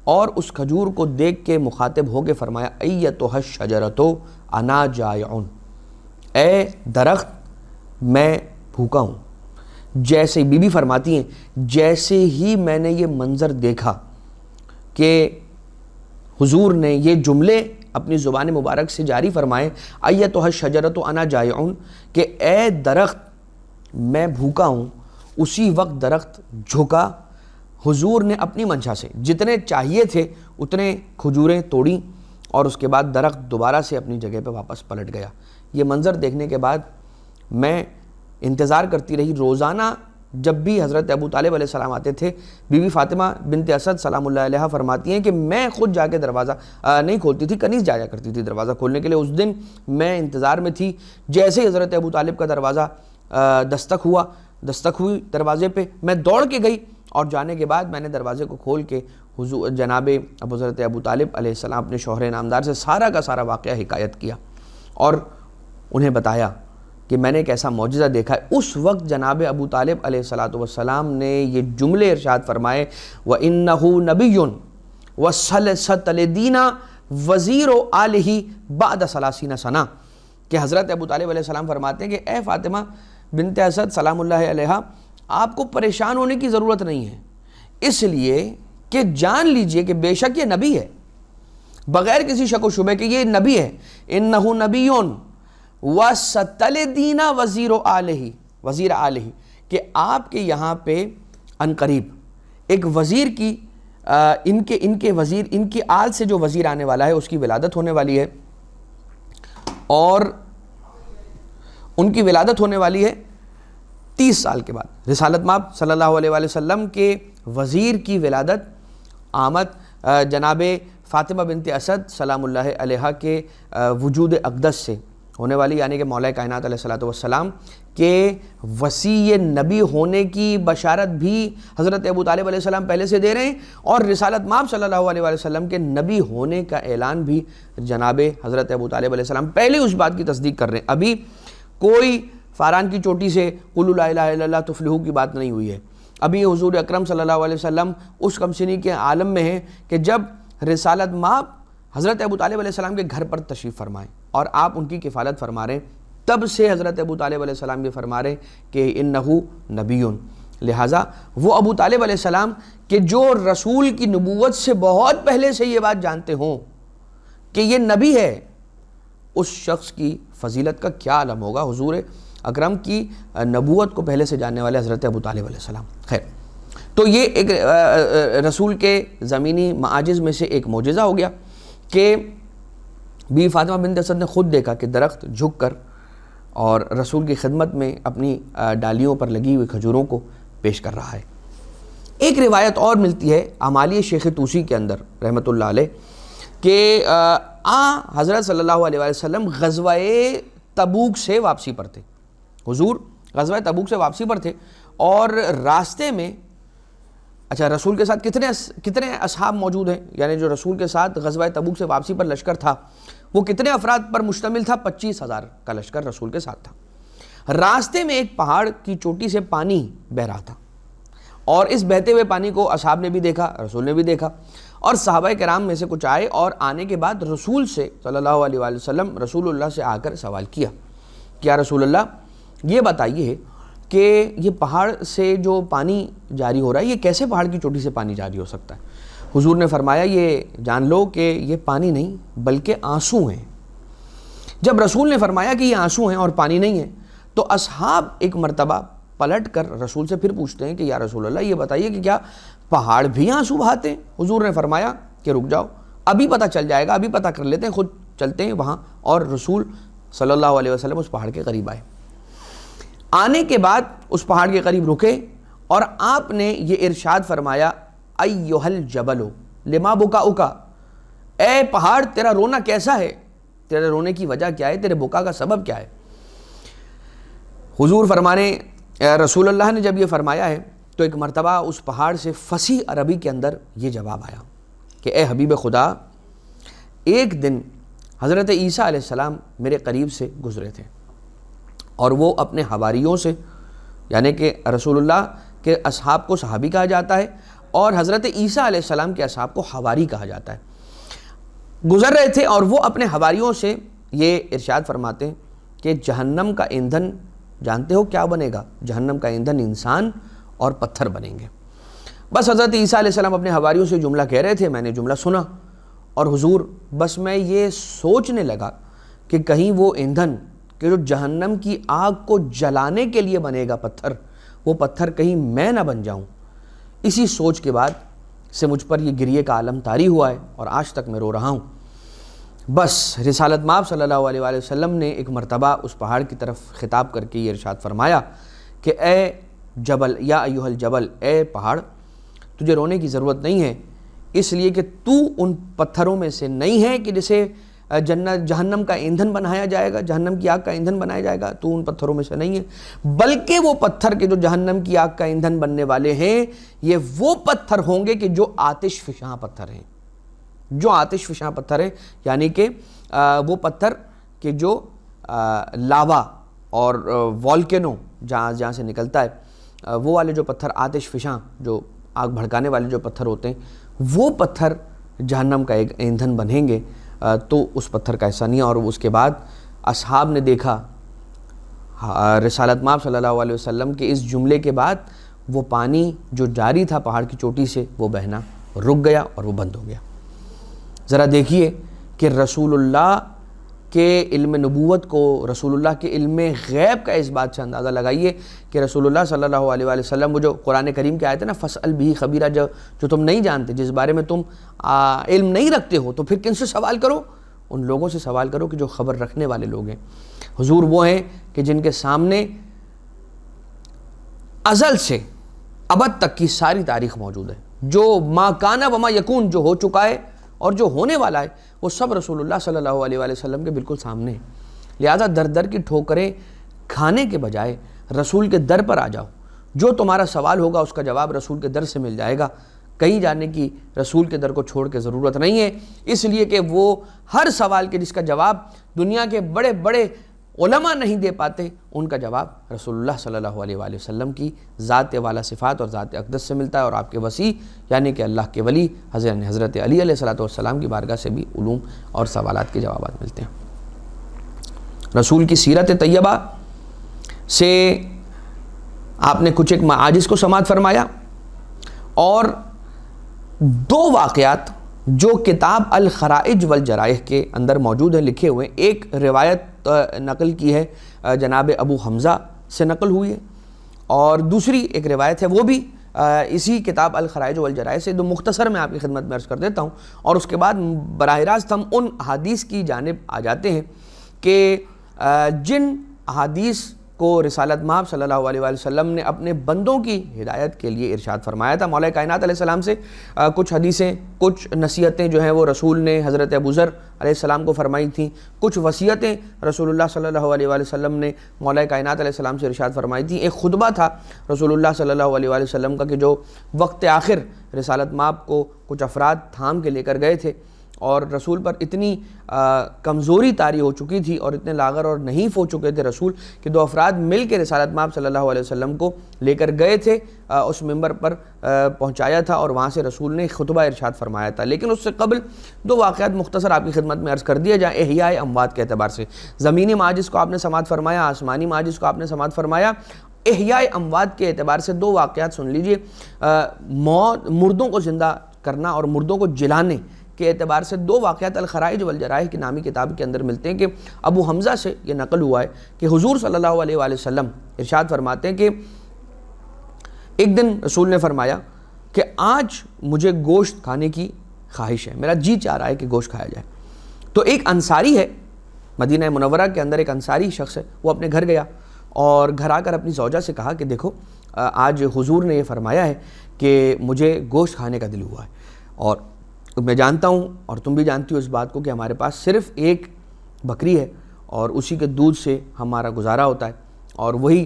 اور اس کھجور کو دیکھ کے مخاطب ہو کے فرمایا ایتھا الشجرۃ انا جائع، اے درخت میں بھوکا ہوں۔ جیسے بی بی فرماتی ہیں جیسے ہی میں نے یہ منظر دیکھا کہ حضور نے یہ جملے اپنی زبان مبارک سے جاری فرمائے ایتھا الشجرۃ انا جائع، کہ اے درخت میں بھوکا ہوں، اسی وقت درخت جھکا۔ حضور نے اپنی منشا سے جتنے چاہیے تھے اتنے کھجوریں توڑیں، اور اس کے بعد درخت دوبارہ سے اپنی جگہ پہ واپس پلٹ گیا۔ یہ منظر دیکھنے کے بعد میں انتظار کرتی رہی۔ روزانہ جب بھی حضرت ابو طالب علیہ السلام آتے تھے، بی بی فاطمہ بنت اسد سلام اللہ علیہا فرماتی ہیں کہ میں خود جا کے دروازہ نہیں کھولتی تھی، کنیز جایا کرتی تھی دروازہ کھولنے کے لیے۔ اس دن میں انتظار میں تھی، جیسے ہی حضرت ابو طالب کا دروازہ دستک ہوئی دروازے پہ، میں دوڑ کے گئی، اور جانے کے بعد میں نے دروازے کو کھول کے حضور جناب حضرت ابو طالب علیہ السلام اپنے شوہر نامدار سے سارا کا سارا واقعہ حکایت کیا، اور انہیں بتایا کہ میں نے ایک ایسا معجزہ دیکھا ہے۔ اس وقت جناب ابو طالب علیہ السلام نے یہ جملے ارشاد فرمائے وَإِنَّهُ نَبِيٌّ وَسَلَسَةَ لِدِينَ وَزِيرُ آلِهِ بَعْدَ 30 سنہ، کہ حضرت ابو طالب علیہ السلام فرماتے ہیں کہ اے فاطمہ بنت اسد سلام اللہ علیہا، آپ کو پریشان ہونے کی ضرورت نہیں ہے، اس لیے کہ جان لیجئے کہ بے شک یہ نبی ہے، بغیر کسی شک و شبہ کہ یہ نبی ہے۔ انہ نبی وستلدین وزیر آلہ، کہ آپ کے یہاں پہ عنقریب ایک وزیر کی ان کے وزیر، ان کی آل سے جو وزیر آنے والا ہے اس کی ولادت ہونے والی ہے، اور ان کی ولادت ہونے والی ہے 30 سال کے بعد۔ رسالت مآب صلی اللہ علیہ وآلہ وسلم کے وزیر کی ولادت آمد جناب فاطمہ بنت اسد سلام اللہ علیہا کے وجود اقدس سے، ہونے والی یعنی کہ مولا کائنات علیہ الصلوۃ والسلام کے وصی نبی ہونے کی بشارت بھی حضرت ابو طالب علیہ السلام پہلے سے دے رہے ہیں، اور رسالت مآب صلی اللہ علیہ وسلم کے نبی ہونے کا اعلان بھی جناب حضرت ابو طالب علیہ السلام پہلے اس بات کی تصدیق کر رہے ہیں۔ ابھی کوئی فاران کی چوٹی سے قولوا لا الہ الا اللہ تفلحوا کی بات نہیں ہوئی ہے۔ ابھی حضور اکرم صلی اللہ علیہ وسلم اس کمسنی کے عالم میں ہیں کہ جب رسالت مآب حضرت ابو طالب علیہ السلام کے گھر پر تشریف فرمائیں اور آپ ان کی کفالت فرما رہے ہیں، تب سے حضرت ابو طالب علیہ السلام یہ فرما رہے ہیں کہ انہو نبی، لہٰذا وہ ابو طالب علیہ السلام کہ جو رسول کی نبوت سے بہت پہلے سے یہ بات جانتے ہوں کہ یہ نبی ہے، اس شخص کی فضیلت کا کیا عالم ہوگا حضور اکرم کی نبوت کو پہلے سے جاننے والے حضرت ابو طالب علیہ السلام۔ خیر، تو یہ ایک رسول کے زمینی معاجز میں سے ایک معجزہ ہو گیا کہ بی فاطمہ بنت اسد نے خود دیکھا کہ درخت جھک کر اور رسول کی خدمت میں اپنی ڈالیوں پر لگی ہوئی کھجوروں کو پیش کر رہا ہے۔ ایک روایت اور ملتی ہے اعمالی شیخ طوسی کے اندر رحمۃ اللہ علیہ کہ حضرت صلی اللہ علیہ وسلم غزوہ تبوک سے واپسی پر تھے۔ حضور غزوہ تبوک سے واپسی پر تھے اور راستے میں رسول کے ساتھ کتنے اصحاب موجود ہیں، یعنی جو رسول کے ساتھ غزوہ تبوک سے واپسی پر لشکر تھا وہ کتنے افراد پر مشتمل تھا؟ 25,000 کا لشکر رسول کے ساتھ تھا۔ راستے میں ایک پہاڑ کی چوٹی سے پانی بہہ رہا تھا اور اس بہتے ہوئے پانی کو اصحاب نے بھی دیکھا، رسول نے بھی دیکھا، اور صحابہ کرام میں سے کچھ آئے اور آنے کے بعد رسول سے صلی اللہ علیہ وآلہ وسلم رسول اللہ سے آ کر سوال کیا کہ یا رسول اللہ یہ بتائیے کہ یہ پہاڑ سے جو پانی جاری ہو رہا ہے یہ کیسے پہاڑ کی چوٹی سے پانی جاری ہو سکتا ہے؟ حضور نے فرمایا یہ جان لو کہ یہ پانی نہیں بلکہ آنسو ہیں۔ جب رسول نے فرمایا کہ یہ آنسو ہیں اور پانی نہیں ہے تو اصحاب ایک مرتبہ پلٹ کر رسول سے پھر پوچھتے ہیں کہ یا رسول اللہ یہ بتائیے کہ کیا پہاڑ بھی آنسو بہاتے ہیں؟ حضور نے فرمایا کہ رک جاؤ، ابھی پتہ چل جائے گا، ابھی پتہ کر لیتے ہیں، خود چلتے ہیں وہاں۔ اور رسول صلی اللہ علیہ وسلم اس پہاڑ کے قریب آئے۔ آنے کے بعد اس پہاڑ کے قریب رکے اور آپ نے یہ ارشاد فرمایا ایھا الجبل لما بکاؤک، اے پہاڑ تیرا رونا کیسا ہے، تیرے رونے کی وجہ کیا ہے، تیرے بکا کا سبب کیا ہے؟ حضور فرمانے رسول اللہ نے جب یہ فرمایا ہے تو ایک مرتبہ اس پہاڑ سے فصیح عربی کے اندر یہ جواب آیا کہ اے حبیب خدا، ایک دن حضرت عیسیٰ علیہ السلام میرے قریب سے گزرے تھے اور وہ اپنے حواریوں سے، یعنی کہ رسول اللہ کے اصحاب کو صحابی کہا جاتا ہے اور حضرت عیسیٰ علیہ السلام کے اصحاب کو حواری کہا جاتا ہے، گزر رہے تھے اور وہ اپنے حواریوں سے یہ ارشاد فرماتے ہیں کہ جہنم کا ایندھن جانتے ہو کیا بنے گا؟ جہنم کا ایندھن انسان اور پتھر بنیں گے۔ بس حضرت عیسیٰ علیہ السلام اپنے حواریوں سے جملہ کہہ رہے تھے، میں نے جملہ سنا اور حضور بس میں یہ سوچنے لگا کہ کہیں وہ ایندھن کہ جو جہنم کی آگ کو جلانے کے لیے بنے گا پتھر، وہ پتھر کہیں میں نہ بن جاؤں۔ اسی سوچ کے بعد سے مجھ پر یہ گریے کا عالم طاری ہوا ہے اور آج تک میں رو رہا ہوں۔ بس رسالت مآب صلی اللہ علیہ وآلہ وسلم نے ایک مرتبہ اس پہاڑ کی طرف خطاب کر کے یہ ارشاد فرمایا کہ اے جبل یا ایھا الجبل، اے پہاڑ تجھے رونے کی ضرورت نہیں ہے، اس لیے کہ تو ان پتھروں میں سے نہیں ہے کہ جسے جہنم کا ایندھن بنایا جائے گا، جہنم کی آگ کا ایندھن بنایا جائے گا، تو ان پتھروں میں سے نہیں ہے، بلکہ وہ پتھر کے جو جہنم کی آگ کا ایندھن بننے والے ہیں یہ وہ پتھر ہوں گے کہ جو آتش فشاں پتھر ہیں، جو آتش فشاں پتھر ہیں، یعنی کہ وہ پتھر کہ جو لاوا اور والکینو جہاں سے نکلتا ہے، وہ والے جو پتھر آتش فشاں جو آگ بھڑکانے والے جو پتھر ہوتے ہیں وہ پتھر جہنم کا ایک ایندھن بنیں گے، تو اس پتھر کا ایسا نہیں ہے۔ اور اس کے بعد اصحاب نے دیکھا رسالت مآب صلی اللہ علیہ وسلم کے اس جملے کے بعد وہ پانی جو جاری تھا پہاڑ کی چوٹی سے وہ بہنا رک گیا اور وہ بند ہو گیا۔ ذرا دیکھیے کہ رسول اللہ کے علم نبوت کو، رسول اللہ کے علم غیب کا اس بات سے اندازہ لگائیے کہ رسول اللہ صلی اللہ علیہ وآلہ وسلم وہ جو قرآن کریم کے آیت ہے نا فَاسْأَلْ بِهِ خَبِيرًا، جو تم نہیں جانتے، جس بارے میں تم علم نہیں رکھتے ہو، تو پھر کن سے سوال کرو؟ ان لوگوں سے سوال کرو کہ جو خبر رکھنے والے لوگ ہیں۔ حضور وہ ہیں کہ جن کے سامنے ازل سے ابد تک کی ساری تاریخ موجود ہے، جو ما کان و ما یکون، جو ہو چکا ہے اور جو ہونے والا ہے وہ سب رسول اللہ صلی اللہ علیہ وآلہ وسلم کے بالکل سامنے ہے۔ لہٰذا در در کی ٹھوکریں کھانے کے بجائے رسول کے در پر آ جاؤ، جو تمہارا سوال ہوگا اس کا جواب رسول کے در سے مل جائے گا، کہیں جانے کی رسول کے در کو چھوڑ کے ضرورت نہیں ہے، اس لیے کہ وہ ہر سوال کے جس کا جواب دنیا کے بڑے بڑے علماء نہیں دے پاتے، ان کا جواب رسول اللہ صلی اللہ علیہ وآلہ وسلم کی ذات والا صفات اور ذات اقدس سے ملتا ہے، اور آپ کے وسیع یعنی کہ اللہ کے ولی حضرت علی علیہ السلام کی بارگاہ سے بھی علوم اور سوالات کے جوابات ملتے ہیں۔ رسول کی سیرت طیبہ سے آپ نے کچھ ایک معاجز کو سماعت فرمایا، اور دو واقعات جو کتاب الخرائج والجرائح کے اندر موجود ہیں، لکھے ہوئے، ایک روایت نقل کی ہے جناب ابو حمزہ سے نقل ہوئی ہے، اور دوسری ایک روایت ہے وہ بھی اسی کتاب الخرائج والجرائح سے، جو مختصر میں آپ کی خدمت میں عرض کر دیتا ہوں، اور اس کے بعد براہ راست ہم ان احادیث کی جانب آ جاتے ہیں کہ جن احادیث کو رسالت مآب صلی اللہ علیہ وآلہ وسلم نے اپنے بندوں کی ہدایت کے لیے ارشاد فرمایا تھا۔ مولا کائنات علیہ السلام سے کچھ حدیثیں، کچھ نصیحتیں جو ہیں وہ رسول نے حضرت ابو ذر علیہ السلام کو فرمائی تھیں، کچھ وصیتیں رسول اللہ صلی اللہ علیہ وآلہ وسلم نے مولا کائنات علیہ السلام سے ارشاد فرمائی تھیں۔ ایک خطبہ تھا رسول اللہ صلی اللہ علیہ وآلہ وسلم کا کہ جو وقت آخر رسالت مآب کو کچھ افراد تھام کے لے کر گئے تھے، اور رسول پر اتنی کمزوری طاری ہو چکی تھی اور اتنے لاغر اور نحیف ہو چکے تھے رسول کہ دو افراد مل کے رسالت مآب صلی اللہ علیہ وسلم کو لے کر گئے تھے، اس منبر پر پہنچایا تھا، اور وہاں سے رسول نے خطبہ ارشاد فرمایا تھا۔ لیکن اس سے قبل دو واقعات مختصر آپ کی خدمت میں عرض کر دیا جائے احیاء اموات کے اعتبار سے۔ زمینی معاجز کو آپ نے سماعت فرمایا، آسمانی معاجز کو آپ نے سماعت فرمایا۔ احیاء اموات کے اعتبار سے دو واقعات سن لیجئے۔ مردوں کو زندہ کرنا اور مردوں کو جلانے کے اعتبار سے دو واقعات الخرائج والجرائح کی نامی کتاب کے اندر ملتے ہیں کہ ابو حمزہ سے یہ نقل ہوا ہے کہ حضور صلی اللہ علیہ وآلہ وسلم ارشاد فرماتے ہیں کہ ایک دن رسول نے فرمایا کہ آج مجھے گوشت کھانے کی خواہش ہے، میرا جی چاہ رہا ہے کہ گوشت کھایا جائے۔ تو ایک انصاری ہے، مدینہ منورہ کے اندر ایک انصاری شخص ہے، وہ اپنے گھر گیا اور گھر آ کر اپنی زوجہ سے کہا کہ دیکھو آج حضور نے یہ فرمایا ہے کہ مجھے گوشت کھانے کا دل ہوا ہے، اور میں جانتا ہوں اور تم بھی جانتی ہو اس بات کو کہ ہمارے پاس صرف ایک بکری ہے اور اسی کے دودھ سے ہمارا گزارا ہوتا ہے، اور وہی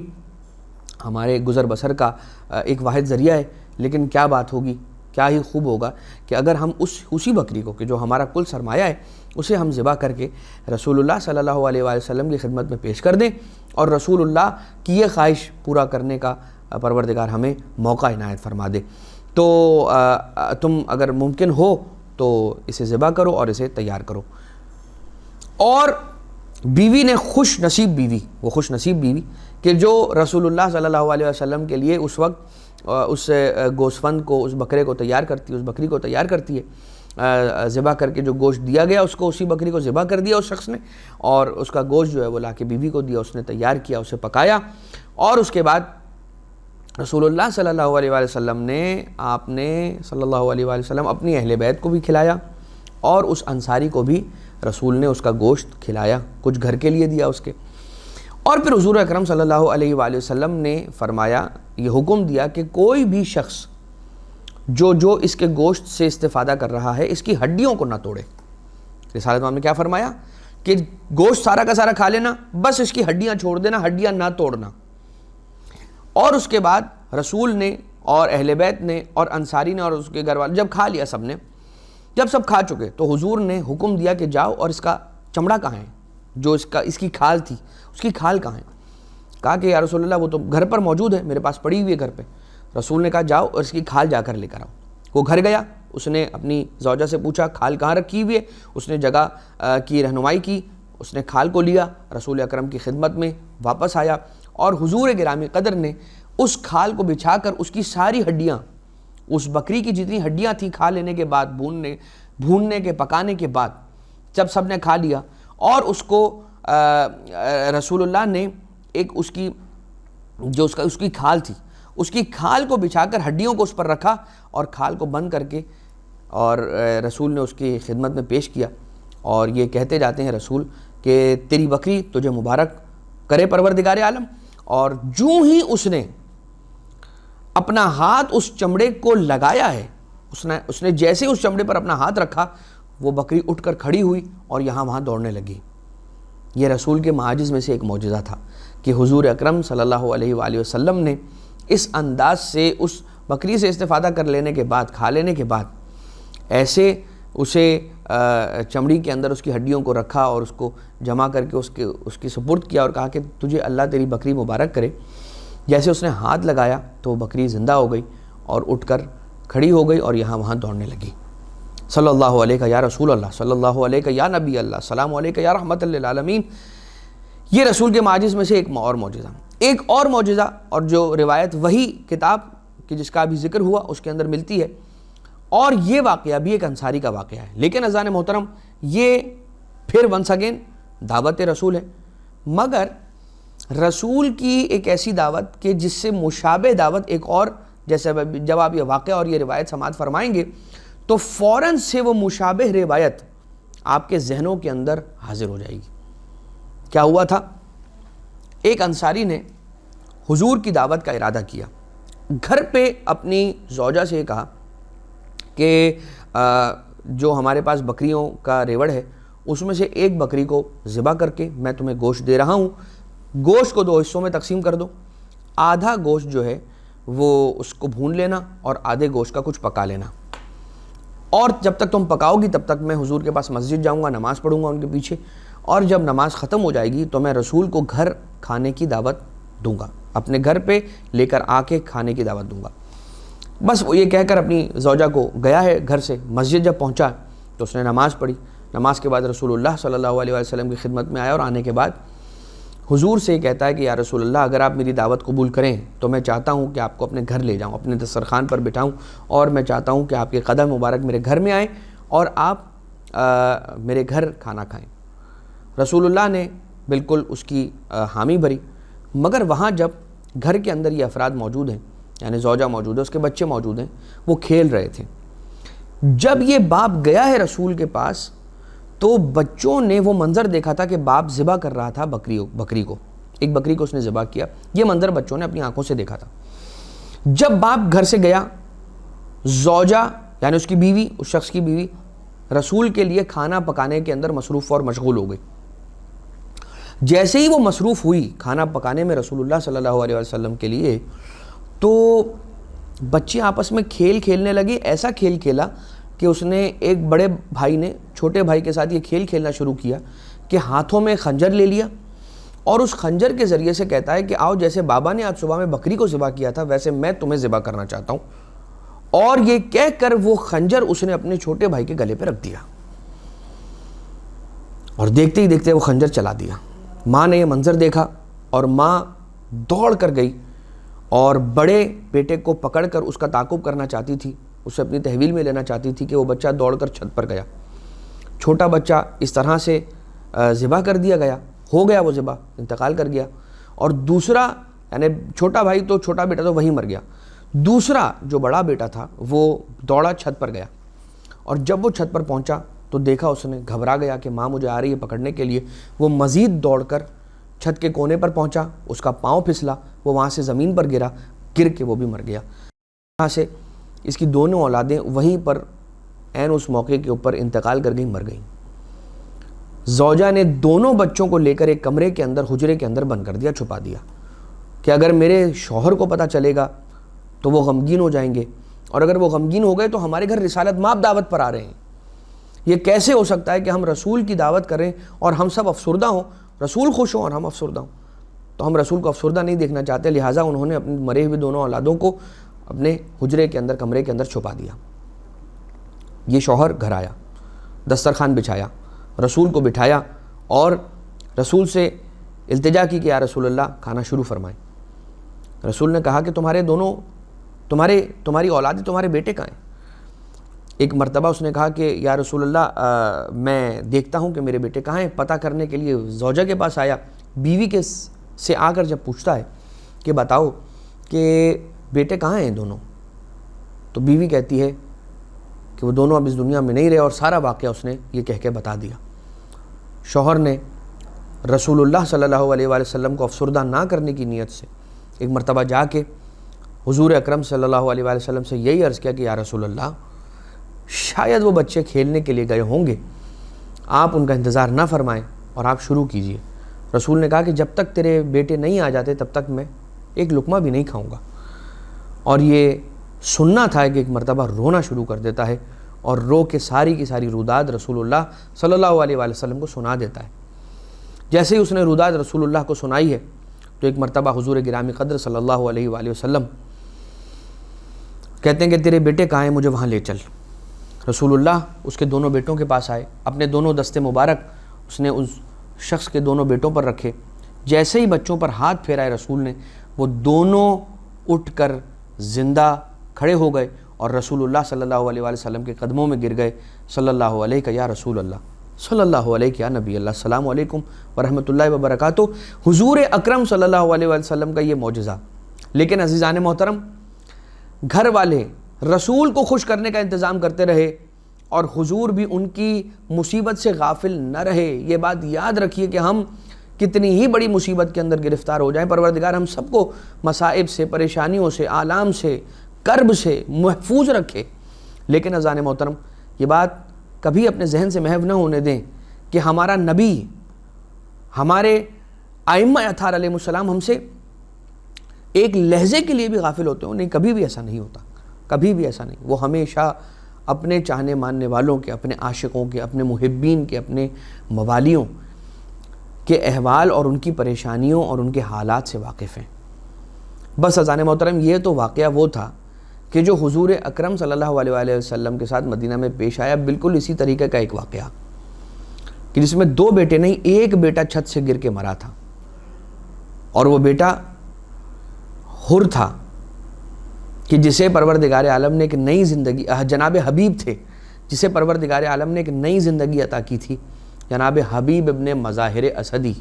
ہمارے گزر بسر کا ایک واحد ذریعہ ہے۔ لیکن کیا بات ہوگی، کیا ہی خوب ہوگا کہ اگر ہم اسی بکری کو کہ جو ہمارا کل سرمایہ ہے اسے ہم ذبح کر کے رسول اللہ صلی اللہ علیہ وآلہ وسلم کی خدمت میں پیش کر دیں، اور رسول اللہ کی یہ خواہش پورا کرنے کا پروردگار ہمیں موقع عنایت فرما دے۔ تو تم اگر ممکن ہو تو اسے ذبح کرو اور اسے تیار کرو۔ اور بیوی نے خوش نصیب بیوی، وہ خوش نصیب بیوی کہ جو رسول اللہ صلی اللہ علیہ وسلم کے لیے اس وقت اس گوسفند کو، اس بکرے کو تیار کرتی ہے، اس بکری کو تیار کرتی ہے، ذبح کر کے جو گوشت دیا گیا اس کو، اسی بکری کو ذبح کر دیا اس شخص نے، اور اس کا گوشت جو ہے وہ لا کے بیوی کو دیا، اس نے تیار کیا، اسے پکایا، اور اس کے بعد رسول اللہ صلی اللہ علیہ وآلہ وسلم نے آپ نے صلی اللہ علیہ وآلہ وسلم اپنی اہل بیت کو بھی کھلایا، اور اس انصاری کو بھی رسول نے اس کا گوشت کھلایا، کچھ گھر کے لیے دیا اس کے۔ اور پھر حضور اکرم صلی اللہ علیہ وآلہ وسلم نے فرمایا، یہ حکم دیا کہ کوئی بھی شخص جو اس کے گوشت سے استفادہ کر رہا ہے اس کی ہڈیوں کو نہ توڑے۔ رسالت مآب نے کیا فرمایا کہ گوشت سارا کا سارا کھا لینا، بس اس کی ہڈیاں چھوڑ دینا، ہڈیاں نہ توڑنا۔ اور اس کے بعد رسول نے اور اہل بیت نے اور انصاری نے اور اس کے گھر والے جب کھا لیا، جب سب کھا چکے تو حضور نے حکم دیا کہ جاؤ اور اس کا چمڑا کہاں ہے، جو اس کی کھال تھی، اس کی کھال کہاں ہے؟ کہا کہ یا رسول اللہ وہ تو گھر پر موجود ہے، میرے پاس پڑی ہوئی ہے گھر پہ۔ رسول نے کہا جاؤ اور اس کی کھال جا کر لے کر آؤ۔ وہ گھر گیا، اس نے اپنی زوجہ سے پوچھا کھال کہاں رکھی ہوئی ہے، اس نے جگہ کی رہنمائی کی، اس نے کھال کو لیا، رسول اکرم کی خدمت میں واپس آیا، اور حضور گرامی قدر نے اس کھال کو بچھا کر اس کی ساری ہڈیاں، اس بکری کی جتنی ہڈیاں تھیں کھا لینے کے بعد، بھوننے کے پکانے کے بعد جب سب نے کھا لیا، اور اس کو رسول اللہ نے ایک اس کی کھال تھی، اس کی کھال کو بچھا کر ہڈیوں کو اس پر رکھا اور کھال کو بند کر کے، اور رسول نے اس کی خدمت میں پیش کیا، اور یہ کہتے جاتے ہیں رسول کہ تیری بکری تجھے مبارک کرے پروردگار عالم۔ اور جو ہی اس نے اپنا ہاتھ اس چمڑے کو لگایا ہے، اس نے جیسے اس چمڑے پر اپنا ہاتھ رکھا، وہ بکری اٹھ کر کھڑی ہوئی اور یہاں وہاں دوڑنے لگی۔ یہ رسول کے معاجز میں سے ایک معجزہ تھا کہ حضور اکرم صلی اللہ علیہ وآلہ وسلم نے اس انداز سے اس بکری سے استفادہ کر لینے کے بعد، کھا لینے کے بعد، ایسے اسے چمڑی کے اندر اس کی ہڈیوں کو رکھا اور اس کو جمع کر کے اس کی سپرد کیا اور کہا کہ تجھے اللہ تیری بکری مبارک کرے۔ جیسے اس نے ہاتھ لگایا تو وہ بکری زندہ ہو گئی اور اٹھ کر کھڑی ہو گئی اور یہاں وہاں دوڑنے لگی۔ صلی اللہ علیہ یا رسول اللہ، صلی اللہ علیہ یا نبی اللہ، سلام علیہ یا رحمت للعالمین۔ یہ رسول کے معاجز میں سے ایک اور معجزہ۔ ایک اور معجزہ، اور جو روایت وہی کتاب کی جس کا بھی ذکر ہوا اس کے اندر ملتی ہے، اور یہ واقعہ بھی ایک انصاری کا واقعہ ہے، لیکن اذان محترم یہ پھر ونس اگین دعوت رسول ہے، مگر رسول کی ایک ایسی دعوت کہ جس سے مشابہ دعوت ایک اور، جیسے جب آپ یہ واقعہ اور یہ روایت سماعت فرمائیں گے تو فوراً سے وہ مشابہ روایت آپ کے ذہنوں کے اندر حاضر ہو جائے گی۔ کیا ہوا تھا؟ ایک انصاری نے حضور کی دعوت کا ارادہ کیا، گھر پہ اپنی زوجہ سے یہ کہا کہ جو ہمارے پاس بکریوں کا ریوڑ ہے اس میں سے ایک بکری کو ذبح کر کے میں تمہیں گوشت دے رہا ہوں، گوشت کو 2 حصوں میں تقسیم کر دو، آدھا گوشت جو ہے وہ اس کو بھون لینا اور آدھے گوشت کا کچھ پکا لینا، اور جب تک تم پکاؤ گی تب تک میں حضور کے پاس مسجد جاؤں گا، نماز پڑھوں گا ان کے پیچھے، اور جب نماز ختم ہو جائے گی تو میں رسول کو گھر کھانے کی دعوت دوں گا، اپنے گھر پہ لے کر آ کے کھانے کی دعوت دوں گا۔ بس وہ یہ کہہ کر اپنی زوجہ کو گیا ہے گھر سے، مسجد جب پہنچا تو اس نے نماز پڑھی، نماز کے بعد رسول اللہ صلی اللہ علیہ وسلم کی خدمت میں آیا، اور آنے کے بعد حضور سے کہتا ہے کہ یا رسول اللہ اگر آپ میری دعوت قبول کریں تو میں چاہتا ہوں کہ آپ کو اپنے گھر لے جاؤں، اپنے دسترخوان پر بٹھاؤں، اور میں چاہتا ہوں کہ آپ کے قدم مبارک میرے گھر میں آئیں اور آپ میرے گھر کھانا کھائیں۔ رسول اللہ نے بالکل اس کی حامی بھری، مگر وہاں جب گھر کے اندر یہ افراد موجود ہیں، یعنی زوجہ موجود ہے، اس کے بچے موجود ہیں، وہ کھیل رہے تھے۔ جب یہ باپ گیا ہے رسول کے پاس تو بچوں نے وہ منظر دیکھا تھا کہ باپ ذبح کر رہا تھا بکری کو، ایک بکری کو اس نے ذبح کیا، یہ منظر بچوں نے اپنی آنکھوں سے دیکھا تھا۔ جب باپ گھر سے گیا، زوجہ یعنی اس کی بیوی، اس شخص کی بیوی رسول کے لیے کھانا پکانے کے اندر مصروف اور مشغول ہو گئی۔ جیسے ہی وہ مصروف ہوئی کھانا پکانے میں رسول اللہ صلی اللہ علیہ وسلم کے لیے، تو بچے آپس میں کھیل کھیلنے لگے، ایسا کھیل کھیلا کہ اس نے ایک بڑے بھائی نے چھوٹے بھائی کے ساتھ یہ کھیل کھیلنا شروع کیا کہ ہاتھوں میں خنجر لے لیا اور اس خنجر کے ذریعے سے کہتا ہے کہ آؤ جیسے بابا نے آج صبح میں بکری کو ذبح کیا تھا ویسے میں تمہیں ذبح کرنا چاہتا ہوں، اور یہ کہہ کر وہ خنجر اس نے اپنے چھوٹے بھائی کے گلے پہ رکھ دیا، اور دیکھتے ہی دیکھتے وہ خنجر چلا دیا۔ ماں نے یہ منظر دیکھا اور ماں دوڑ کر گئی اور بڑے بیٹے کو پکڑ کر اس کا تعاقب کرنا چاہتی تھی، اسے اپنی تحویل میں لینا چاہتی تھی کہ وہ بچہ دوڑ کر چھت پر گیا، چھوٹا بچہ اس طرح سے ذبح کر دیا گیا، ہو گیا وہ ذبح، انتقال کر گیا، اور دوسرا یعنی چھوٹا بھائی تو چھوٹا بیٹا تو وہیں مر گیا، دوسرا جو بڑا بیٹا تھا وہ دوڑا چھت پر گیا، اور جب وہ چھت پر پہنچا تو دیکھا اس نے، گھبرا گیا کہ ماں مجھے آ رہی ہے پکڑنے کے لیے، وہ مزید دوڑ کر چھت کے کونے پر پہنچا، اس کا پاؤں پھسلا، وہ وہاں سے زمین پر گرا، گر کے وہ بھی مر گیا۔ وہاں سے اس کی دونوں اولادیں وہیں پر عین اس موقع کے اوپر انتقال کر گئیں، مر گئیں۔ زوجہ نے دونوں بچوں کو لے کر ایک کمرے کے اندر، حجرے کے اندر بند کر دیا، چھپا دیا کہ اگر میرے شوہر کو پتہ چلے گا تو وہ غمگین ہو جائیں گے، اور اگر وہ غمگین ہو گئے تو ہمارے گھر رسالت مآب دعوت پر آ رہے ہیں، یہ کیسے ہو سکتا ہے کہ ہم رسول کی دعوت کریں اور ہم سب افسردہ ہوں، رسول خوش ہوں اور ہم افسردہ ہوں؟ تو ہم رسول کو افسردہ نہیں دیکھنا چاہتے، لہٰذا انہوں نے اپنے مرے ہوئے دونوں اولادوں کو اپنے حجرے کے اندر، کمرے کے اندر چھپا دیا۔ یہ شوہر گھر آیا، دسترخوان بچھایا، رسول کو بٹھایا اور رسول سے التجا کی کہ یا رسول اللہ کھانا شروع فرمائیں۔ رسول نے کہا کہ تمہاری اولادیں، تمہارے بیٹے کہاں ہیں؟ ایک مرتبہ اس نے کہا کہ یا رسول اللہ میں دیکھتا ہوں کہ میرے بیٹے کہاں ہیں، پتہ کرنے کے لیے زوجہ کے پاس آیا، بیوی کے سے آ کر جب پوچھتا ہے کہ بتاؤ کہ بیٹے کہاں ہیں دونوں، تو بیوی کہتی ہے کہ وہ دونوں اب اس دنیا میں نہیں رہے، اور سارا واقعہ اس نے یہ کہہ کے بتا دیا۔ شوہر نے رسول اللہ صلی اللہ علیہ وآلہ وسلم کو افسردہ نہ کرنے کی نیت سے ایک مرتبہ جا کے حضور اکرم صلی اللہ علیہ وآلہ وسلم سے یہی عرض کیا کہ یا رسول اللہ شاید وہ بچے کھیلنے کے لیے گئے ہوں گے، آپ ان کا انتظار نہ فرمائیں، اور آپ شروع کیجئے۔ رسول نے کہا کہ جب تک تیرے بیٹے نہیں آ جاتے تب تک میں ایک لقمہ بھی نہیں کھاؤں گا۔ اور یہ سننا تھا کہ ایک مرتبہ رونا شروع کر دیتا ہے اور رو کے ساری کی ساری روداد رسول اللہ صلی اللہ علیہ وآلہ وسلم کو سنا دیتا ہے۔ جیسے ہی اس نے روداد رسول اللہ کو سنائی ہے تو ایک مرتبہ حضور گرامی قدر صلی اللہ علیہ وآلہ وسلم کہتے ہیں کہ تیرے بیٹے کہاں ہیں، مجھے وہاں لے چل۔ رسول اللہ اس کے دونوں بیٹوں کے پاس آئے، اپنے دونوں دستے مبارک اس نے اس شخص کے دونوں بیٹوں پر رکھے۔ جیسے ہی بچوں پر ہاتھ پھیرائے رسول نے، وہ دونوں اٹھ کر زندہ کھڑے ہو گئے اور رسول اللہ صلی اللہ علیہ وآلہ وسلم کے قدموں میں گر گئے۔ صلی اللہ علیہ یا رسول اللہ، صلی اللہ علیہ یا نبی اللہ، السلام علیکم ورحمۃ اللہ وبرکاتہ۔ حضور اکرم صلی اللہ علیہ وآلہ وسلم کا یہ معجزہ۔ لیکن عزیزان محترم، گھر والے رسول کو خوش کرنے کا انتظام کرتے رہے اور حضور بھی ان کی مصیبت سے غافل نہ رہے۔ یہ بات یاد رکھیے کہ ہم کتنی ہی بڑی مصیبت کے اندر گرفتار ہو جائیں، پروردگار ہم سب کو مصائب سے، پریشانیوں سے، آلام سے، کرب سے محفوظ رکھے۔ لیکن عزیزان محترم، یہ بات کبھی اپنے ذہن سے محو نہ ہونے دیں کہ ہمارا نبی، ہمارے ائمہ اطہار علیہ السلام ہم سے ایک لہجے کے لیے بھی غافل ہوتے ہوں۔ نہیں، کبھی بھی ایسا نہیں ہوتا، کبھی بھی ایسا نہیں۔ وہ ہمیشہ اپنے چاہنے ماننے والوں کے، اپنے عاشقوں کے، اپنے محبین کے، اپنے موالیوں کے احوال اور ان کی پریشانیوں اور ان کے حالات سے واقف ہیں۔ بس عزیزان محترم، یہ تو واقعہ وہ تھا کہ جو حضور اکرم صلی اللہ علیہ وآلہ وسلم کے ساتھ مدینہ میں پیش آیا، بالکل اسی طریقے کا ایک واقعہ کہ جس میں دو بیٹے نہیں، ایک بیٹا چھت سے گر کے مرا تھا، اور وہ بیٹا حر تھا کہ جسے پروردگار عالم نے ایک نئی زندگی، جناب حبیب تھے جسے پروردگار عالم نے ایک نئی زندگی عطا کی تھی، جناب حبیب ابن مظاہر اسدی۔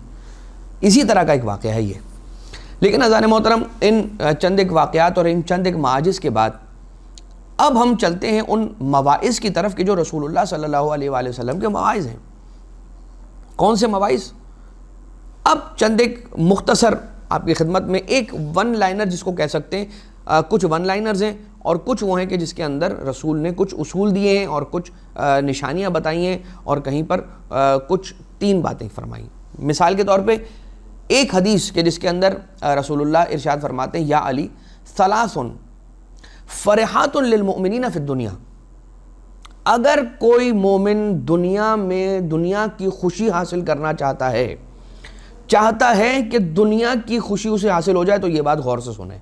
اسی طرح کا ایک واقعہ ہے یہ۔ لیکن عزیزان محترم، ان چند ایک واقعات اور ان چند ایک معاجز کے بعد اب ہم چلتے ہیں ان مواعظ کی طرف کہ جو رسول اللہ صلی اللہ علیہ وآلہ وسلم کے مواعظ ہیں۔ کون سے مواعظ؟ اب چند ایک مختصر آپ کی خدمت میں ایک ون لائنر جس کو کہہ سکتے ہیں، کچھ ون لائنرز ہیں اور کچھ وہ ہیں کہ جس کے اندر رسول نے کچھ اصول دیے ہیں اور کچھ نشانیاں بتائی ہیں اور کہیں پر کچھ 3 باتیں فرمائیں۔ مثال کے طور پہ ایک حدیث کہ جس کے اندر رسول اللہ ارشاد فرماتے ہیں، یا علی ثلاث فرحات للمؤمنین فی الدنیا۔ اگر کوئی مومن دنیا میں دنیا کی خوشی حاصل کرنا چاہتا ہے کہ دنیا کی خوشی اسے حاصل ہو جائے، تو یہ بات غور سے سنیں۔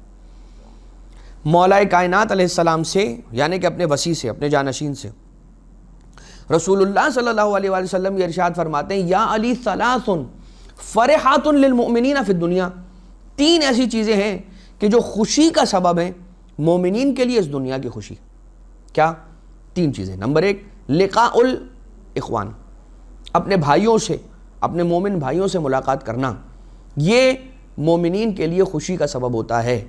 مولا کائنات علیہ السلام سے، یعنی کہ اپنے وسیع سے، اپنے جانشین سے رسول اللہ صلی اللہ علیہ وآلہ وسلم یہ ارشاد فرماتے ہیں، یا علی ثلاث فرحات للمؤمنین فی الدنیا۔ 3 ایسی چیزیں ہیں کہ جو خوشی کا سبب ہیں مومنین کے لیے اس دنیا کی خوشی۔ کیا؟ 3 چیزیں۔ نمبر 1، لقاء الاخوان، اپنے بھائیوں سے، اپنے مومن بھائیوں سے ملاقات کرنا، یہ مومنین کے لیے خوشی کا سبب ہوتا ہے۔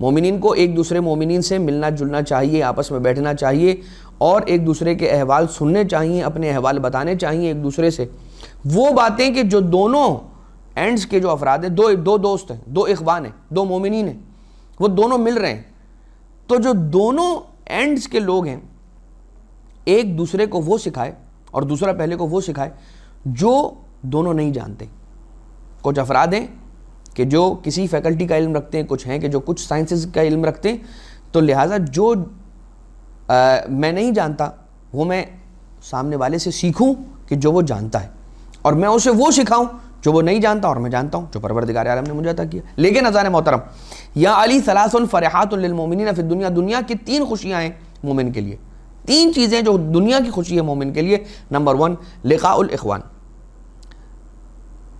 مومنین کو ایک دوسرے مومنین سے ملنا جلنا چاہیے، آپس میں بیٹھنا چاہیے اور ایک دوسرے کے احوال سننے چاہیے، اپنے احوال بتانے چاہیے ایک دوسرے سے۔ وہ باتیں کہ جو دونوں اینڈز کے جو افراد ہیں، دو دوست ہیں، 2 اخوان ہیں، 2 مومنین ہیں، وہ دونوں مل رہے ہیں، تو جو دونوں اینڈز کے لوگ ہیں ایک دوسرے کو وہ سکھائے اور دوسرا پہلے کو وہ سکھائے جو دونوں نہیں جانتے۔ کچھ افراد ہیں کہ جو کسی فیکلٹی کا علم رکھتے ہیں، کچھ ہیں کہ جو کچھ سائنسز کا علم رکھتے ہیں، تو لہٰذا جو میں نہیں جانتا وہ میں سامنے والے سے سیکھوں کہ جو وہ جانتا ہے، اور میں اسے وہ سکھاؤں جو وہ نہیں جانتا اور میں جانتا ہوں جو پروردگار عالم نے مجھے عطا کیا۔ لیکن عزیزان محترم، یا علی ثلاث فرحات للمؤمنین فی الدنیا، دنیا کی 3 خوشیاں ہیں مومن کے لیے، 3 چیزیں جو دنیا کی خوشی ہے مومن کے لیے۔ نمبر 1، لقاء الاخوان،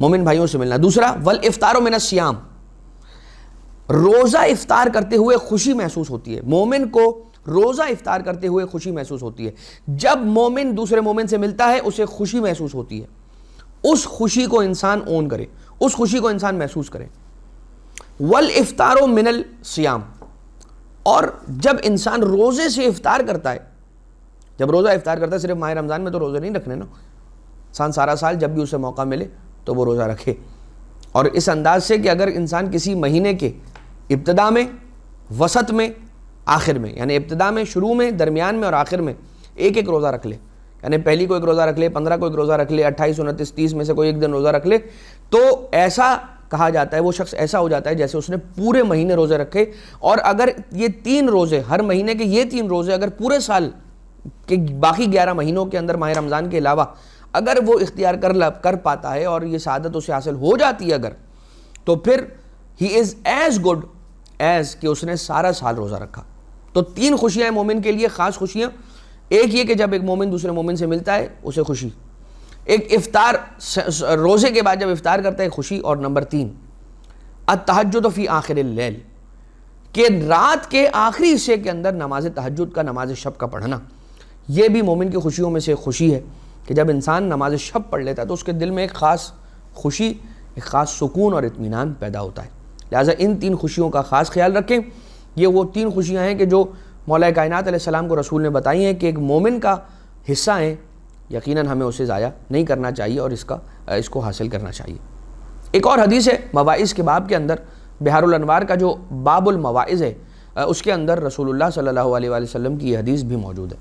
مومن بھائیوں سے ملنا۔ دوسرا، والافطار من الصیام، روزہ افطار کرتے ہوئے خوشی محسوس ہوتی ہے۔ مومن کو روزہ افطار کرتے ہوئے خوشی محسوس ہوتی ہے۔ جب مومن دوسرے مومن سے ملتا ہے اسے خوشی محسوس ہوتی ہے، اس خوشی کو انسان اون کرے، اس خوشی کو انسان محسوس کرے۔ والافطار من الصیام، اور جب انسان روزے سے افطار کرتا ہے، جب روزہ افطار کرتا ہے، صرف ماہ رمضان میں تو روزے نہیں رکھنے نا، انسان سارا سال جب بھی اسے موقع ملے تو وہ روزہ رکھے، اور اس انداز سے کہ اگر انسان کسی مہینے کے ابتدا میں، وسط میں، آخر میں، یعنی ابتدا میں، شروع میں، درمیان میں اور آخر میں ایک روزہ رکھ لے، یعنی پہلی کو ایک روزہ رکھ لے، 15 کو ایک روزہ رکھ لے، 28 29 30 میں سے کوئی ایک دن روزہ رکھ لے، تو ایسا کہا جاتا ہے وہ شخص ایسا ہو جاتا ہے جیسے اس نے پورے مہینے روزے رکھے. اور اگر یہ 3 روزے ہر مہینے کے، یہ 3 روزے اگر پورے سال کے باقی 11 مہینوں کے اندر ماہ رمضان کے علاوہ اگر وہ اختیار کر پاتا ہے اور یہ سعادت اسے حاصل ہو جاتی ہے اگر، تو پھر ہی از ایز گڈ ایز کہ اس نے سارا سال روزہ رکھا. تو 3 خوشیاں ہیں مومن کے لیے، خاص خوشیاں. ایک یہ کہ جب ایک مومن دوسرے مومن سے ملتا ہے اسے خوشی. ایک افطار، روزے کے بعد جب افطار کرتا ہے خوشی. اور نمبر 3 التہجد فی آخر اللیل، کہ رات کے آخری حصے کے اندر نماز تہجد کا، نماز شب کا پڑھنا، یہ بھی مومن کی خوشیوں میں سے خوشی ہے کہ جب انسان نماز شب پڑھ لیتا ہے تو اس کے دل میں ایک خاص خوشی، ایک خاص سکون اور اطمینان پیدا ہوتا ہے. لہٰذا ان 3 خوشیوں کا خاص خیال رکھیں. یہ وہ 3 خوشیاں ہیں کہ جو مولا کائنات علیہ السلام کو رسول نے بتائی ہیں کہ ایک مومن کا حصہ ہیں، یقیناً ہمیں اسے ضائع نہیں کرنا چاہیے اور اس کو حاصل کرنا چاہیے. ایک اور حدیث ہے مواعظ کے باب کے اندر، بحار الانوار کا جو باب المواعظ ہے اس کے اندر رسول اللہ صلی اللہ علیہ وآلہ وسلم کی یہ حدیث بھی موجود ہے.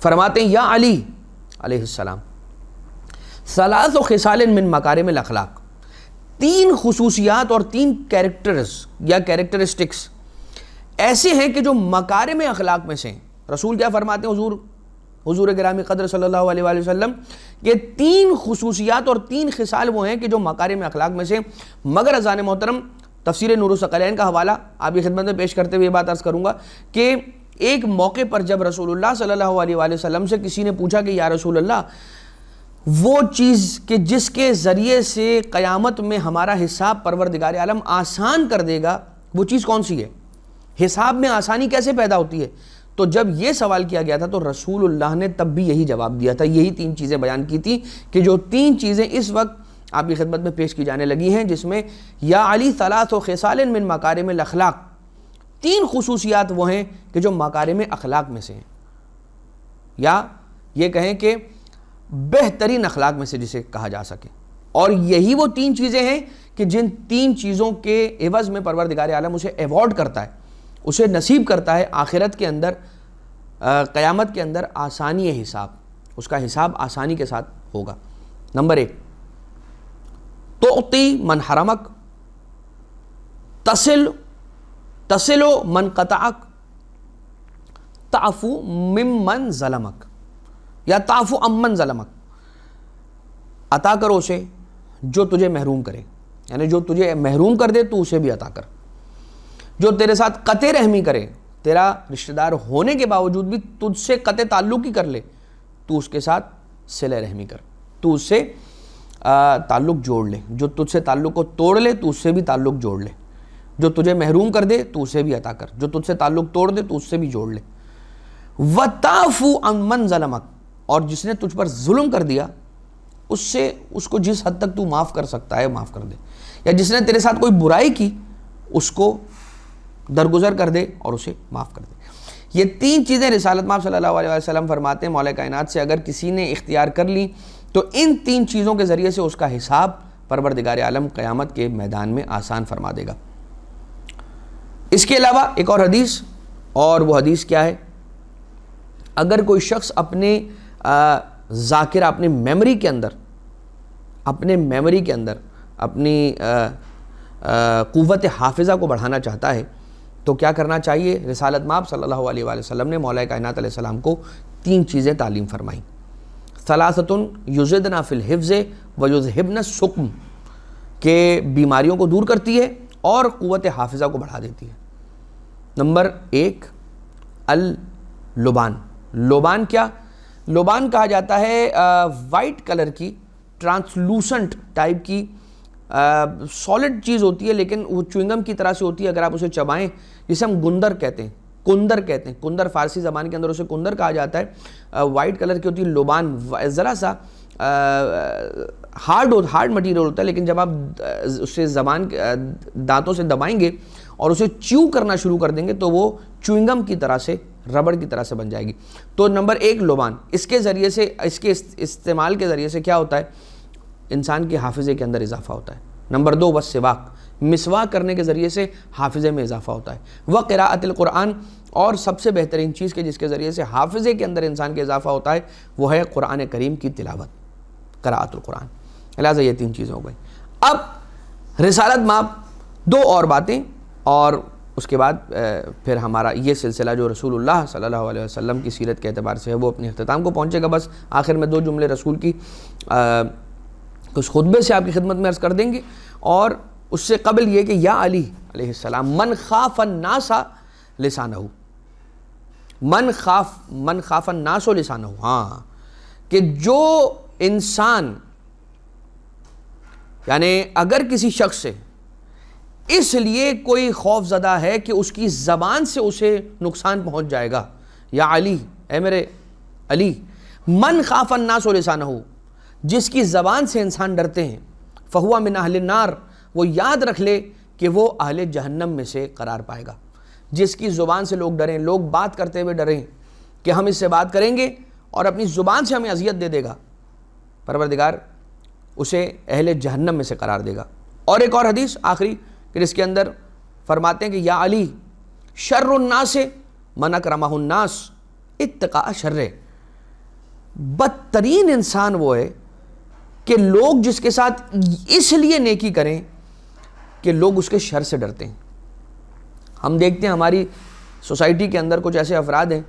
فرماتے ہیں یا علی علیہ السلام، ثلاث خصال من مکارم الاخلاق، 3 خصوصیات اور 3 کیریکٹرز یا کیریکٹرسٹکس ایسے ہیں کہ جو مکارم اخلاق میں سے ہیں. رسول کیا فرماتے ہیں حضور گرامی قدر صلی اللہ علیہ وآلہ وسلم، یہ 3 خصوصیات اور 3 خصال وہ ہیں کہ جو مکارم اخلاق میں سے. مگر اذان محترم تفسیر نور الثقلین کا حوالہ آپ کی خدمت میں پیش کرتے ہوئے یہ بات عرض کروں گا کہ ایک موقع پر جب رسول اللہ صلی اللہ علیہ وآلہ وسلم سے کسی نے پوچھا کہ یا رسول اللہ، وہ چیز کہ جس کے ذریعے سے قیامت میں ہمارا حساب پروردگار عالم آسان کر دے گا، وہ چیز کون سی ہے؟ حساب میں آسانی کیسے پیدا ہوتی ہے؟ تو جب یہ سوال کیا گیا تھا تو رسول اللہ نے تب بھی یہی جواب دیا تھا، یہی 3 چیزیں بیان کی تھی کہ جو 3 چیزیں اس وقت آپ کی خدمت میں پیش کی جانے لگی ہیں، جس میں یا علی ثلاث خصال من مکارم الاخلاق، 3 خصوصیات وہ ہیں کہ جو مکارم اخلاق میں سے ہیں، یا یہ کہیں کہ بہترین اخلاق میں سے جسے کہا جا سکے. اور یہی وہ 3 چیزیں ہیں کہ جن 3 چیزوں کے عوض میں پروردگار عالم اسے ایوارڈ کرتا ہے، اسے نصیب کرتا ہے آخرت کے اندر، قیامت کے اندر آسانی حساب، اس کا حساب آسانی کے ساتھ ہوگا. نمبر 1 تعطی من حرمک، تصل من قطعک، تعفو ممن ظلمک، یا تعفو عمن ظلمک. عطا کرو اسے جو تجھے محروم کرے، یعنی جو تجھے محروم کر دے تو اسے بھی عطا کر. جو تیرے ساتھ قطع رحمی کرے، تیرا رشتہ دار ہونے کے باوجود بھی تجھ سے قطع تعلق ہی کر لے، تو اس کے ساتھ صلہ رحمی کر، تو اس سے تعلق جوڑ لے. جو تجھ سے تعلق کو توڑ لے تو اس سے بھی تعلق جوڑ لے. جو تجھے محروم کر دے تو اسے بھی عطا کر، جو تجھ سے تعلق توڑ دے تو اس سے بھی جوڑ لے. وَتَعْفُ عَمَّن ظَلَمَكَ، اور جس نے تجھ پر ظلم کر دیا اس کو جس حد تک تو معاف کر سکتا ہے معاف کر دے، یا جس نے تیرے ساتھ کوئی برائی کی اس کو درگزر کر دے اور اسے معاف کر دے. یہ 3 چیزیں رسالت مآب صلی اللہ علیہ وسلم فرماتے ہیں مولا کائنات سے اگر کسی نے اختیار کر لی تو ان 3 چیزوں کے ذریعے سے اس کا حساب پروردگار عالم قیامت کے میدان میں آسان فرما دے گا. اس کے علاوہ ایک اور حدیث، اور وہ حدیث کیا ہے؟ اگر کوئی شخص اپنے ذاکرہ، اپنے میموری کے اندر اپنی قوت حافظہ کو بڑھانا چاہتا ہے تو کیا کرنا چاہیے؟ رسالت مآب صلی اللہ علیہ وآلہ وسلم نے مولا کائنات علیہ السلام کو 3 چیزیں تعلیم فرمائیں. ثلاثۃ یزدن فی الحفظ ویذہبن السقم، کہ بیماریوں کو دور کرتی ہے اور قوت حافظہ کو بڑھا دیتی ہے. نمبر 1 اللبان. لبان کیا؟ لبان کہا جاتا ہے وائٹ کلر کی ٹرانسلوسنٹ ٹائپ کی سالڈ چیز ہوتی ہے، لیکن وہ چوئنگم کی طرح سے ہوتی ہے اگر آپ اسے چبائیں، جسے ہم گندر کہتے ہیں. کندر فارسی زبان کے اندر اسے کندر کہا جاتا ہے. وائٹ کلر کی ہوتی ہے. لبان ذرا سا ہارڈ مٹیریل ہوتا ہے، لیکن جب آپ اسے دانتوں سے دبائیں گے اور اسے چیو کرنا شروع کر دیں گے تو وہ چوئنگم کی طرح سے، ربڑ کی طرح سے بن جائے گی. تو نمبر 1 لبان. اس کے ذریعے سے، اس کے استعمال کے ذریعے سے کیا ہوتا ہے؟ انسان کے حافظے کے اندر اضافہ ہوتا ہے. نمبر 2 والسواک، مسواک کرنے کے ذریعے سے حافظے میں اضافہ ہوتا ہے، وقراءۃ القرآن، اور سب سے بہترین چیز کہ جس کے ذریعے سے حافظے کے اندر انسان کے اضافہ ہوتا ہے وہ ہے قرآن کریم کی تلاوت، قراءۃ القرآن۔ لہٰذا یہ 3 چیزیں ہو گئی۔ اب رسالت مآب 2 اور باتیں، اور اس کے بعد پھر ہمارا یہ سلسلہ جو رسول اللہ صلی اللہ علیہ وسلم کی سیرت کے اعتبار سے ہے وہ اپنے اختتام کو پہنچے گا۔ بس آخر میں 2 جملے رسول کی کچھ خطبے سے آپ کی خدمت میں عرض کر دیں گے، اور اس سے قبل یہ کہ یا علی علیہ السلام من خاف الناس لسانہ، من خاف الناس لسانہ، ہاں کہ جو انسان، یعنی اگر کسی شخص سے اس لیے کوئی خوف زدہ ہے کہ اس کی زبان سے اسے نقصان پہنچ جائے گا، یا علی، اے میرے علی، من خاف الناس لسانہ، جس کی زبان سے انسان ڈرتے ہیں، فہو من اہل النار، وہ یاد رکھ لے کہ وہ اہل جہنم میں سے قرار پائے گا۔ جس کی زبان سے لوگ ڈریں، لوگ بات کرتے ہوئے ڈریں کہ ہم اس سے بات کریں گے اور اپنی زبان سے ہمیں اذیت دے دے گا، پروردگار اسے اہل جہنم میں سے قرار دے گا۔ اور ایک اور حدیث آخری کہ جس کے اندر فرماتے ہیں کہ یا علی شر الناس من اکرمہ الناس اتقاء شرہ، بدترین انسان وہ ہے کہ لوگ جس کے ساتھ اس لیے نیکی کریں کہ لوگ اس کے شر سے ڈرتے ہیں۔ ہم دیکھتے ہیں ہماری سوسائٹی کے اندر کچھ ایسے افراد ہیں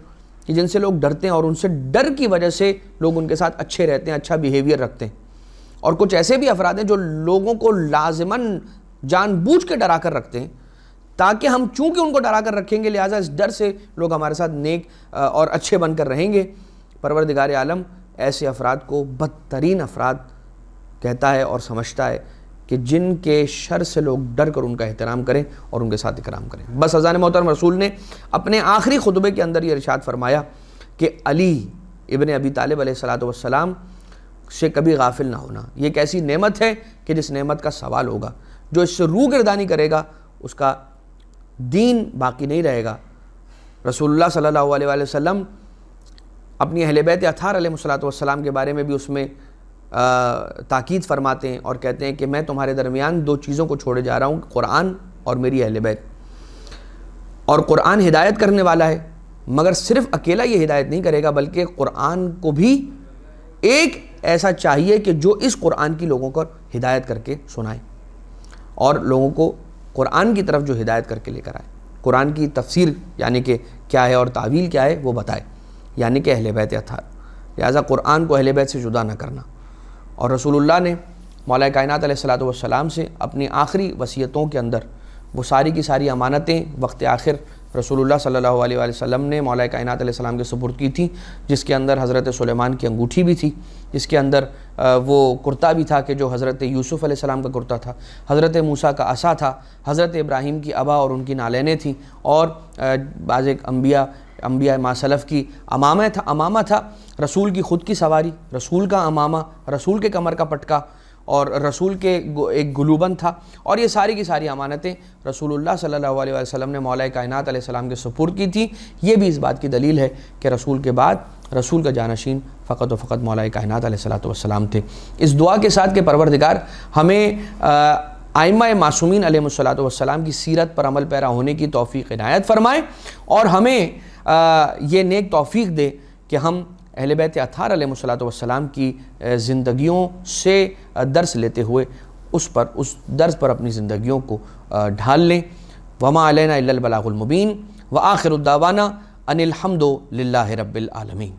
کہ جن سے لوگ ڈرتے ہیں، اور ان سے ڈر کی وجہ سے لوگ ان کے ساتھ اچھے رہتے ہیں، اچھا بیہیویئر رکھتے ہیں۔ اور کچھ ایسے بھی افراد ہیں جو لوگوں کو لازماً جان بوجھ کے ڈرا کر رکھتے ہیں، تاکہ ہم چونکہ ان کو ڈرا کر رکھیں گے لہٰذا اس ڈر سے لوگ ہمارے ساتھ نیک اور اچھے بن کر رہیں گے۔ پروردگار عالم ایسے افراد کو بدترین افراد کہتا ہے اور سمجھتا ہے کہ جن کے شر سے لوگ ڈر کر ان کا احترام کریں اور ان کے ساتھ اکرام کریں۔ بس اذان محترم رسول نے اپنے آخری خطبے کے اندر یہ ارشاد فرمایا کہ علی ابن ابی طالب علیہ السلام سے کبھی غافل نہ ہونا۔ یہ ایک ایسی نعمت ہے کہ جس نعمت کا سوال ہوگا، جو اس سے روگردانی کرے گا اس کا دین باقی نہیں رہے گا۔ رسول اللہ صلی اللہ علیہ وآلہ وسلم اپنی اہل بیت اطہار علیہ السلام کے بارے میں بھی اس میں تاکید فرماتے ہیں اور کہتے ہیں کہ میں تمہارے درمیان 2 چیزوں کو چھوڑے جا رہا ہوں، قرآن اور میری اہل بیت۔ اور قرآن ہدایت کرنے والا ہے، مگر صرف اکیلا یہ ہدایت نہیں کرے گا بلکہ قرآن کو بھی ایک ایسا چاہیے کہ جو اس قرآن کی لوگوں کو ہدایت کر کے سنائے اور لوگوں کو قرآن کی طرف جو ہدایت کر کے لے کر آئے، قرآن کی تفسیر یعنی کہ کیا ہے اور تعویل کیا ہے وہ بتائے، یعنی کہ اہل بیت اطہار۔ لہٰذا قرآن کو اہل بیت سے جدا نہ کرنا۔ اور رسول اللہ نے مولا کائنات علیہ السلام سے اپنی آخری وصیتوں کے اندر وہ ساری کی ساری امانتیں وقت آخر رسول اللہ صلی اللہ علیہ وآلہ وسلم نے مولا کائنات علیہ السلام کے سپرد کی تھیں، جس کے اندر حضرت سلیمان کی انگوٹھی بھی تھی، جس کے اندر وہ کرتا بھی تھا کہ جو حضرت یوسف علیہ السلام کا کرتا تھا، حضرت موسیٰ کا عصا تھا، حضرت ابراہیم کی ابا اور ان کی نالینیں تھیں، اور بعض ایک انبیاء ما سلف کی امامہ تھا، رسول کی خود کی سواری، رسول کا امامہ، رسول کے کمر کا پٹکا، اور رسول کے ایک گلوبند تھا، اور یہ ساری کی ساری امانتیں رسول اللہ صلی اللہ علیہ وسلم نے مولا کائنات علیہ السلام کے سپرد کی تھی۔ یہ بھی اس بات کی دلیل ہے کہ رسول کے بعد رسول کا جانشین فقط و فقط مولا کائنات علیہ السلام تھے۔ اس دعا کے ساتھ کہ پروردگار ہمیں ائمہ معصومین علیہ السلام کی سیرت پر عمل پیرا ہونے کی توفیق عنایت فرمائے، اور ہمیں یہ نیک توفیق دے کہ ہم اہل بیت اطہار علیہ السلام کی زندگیوں سے درس لیتے ہوئے اس درس پر اپنی زندگیوں کو ڈھال لیں۔ وما علینا الا البلاغ المبین، وآخر الدعوانا ان الحمد للہ رب العالمین۔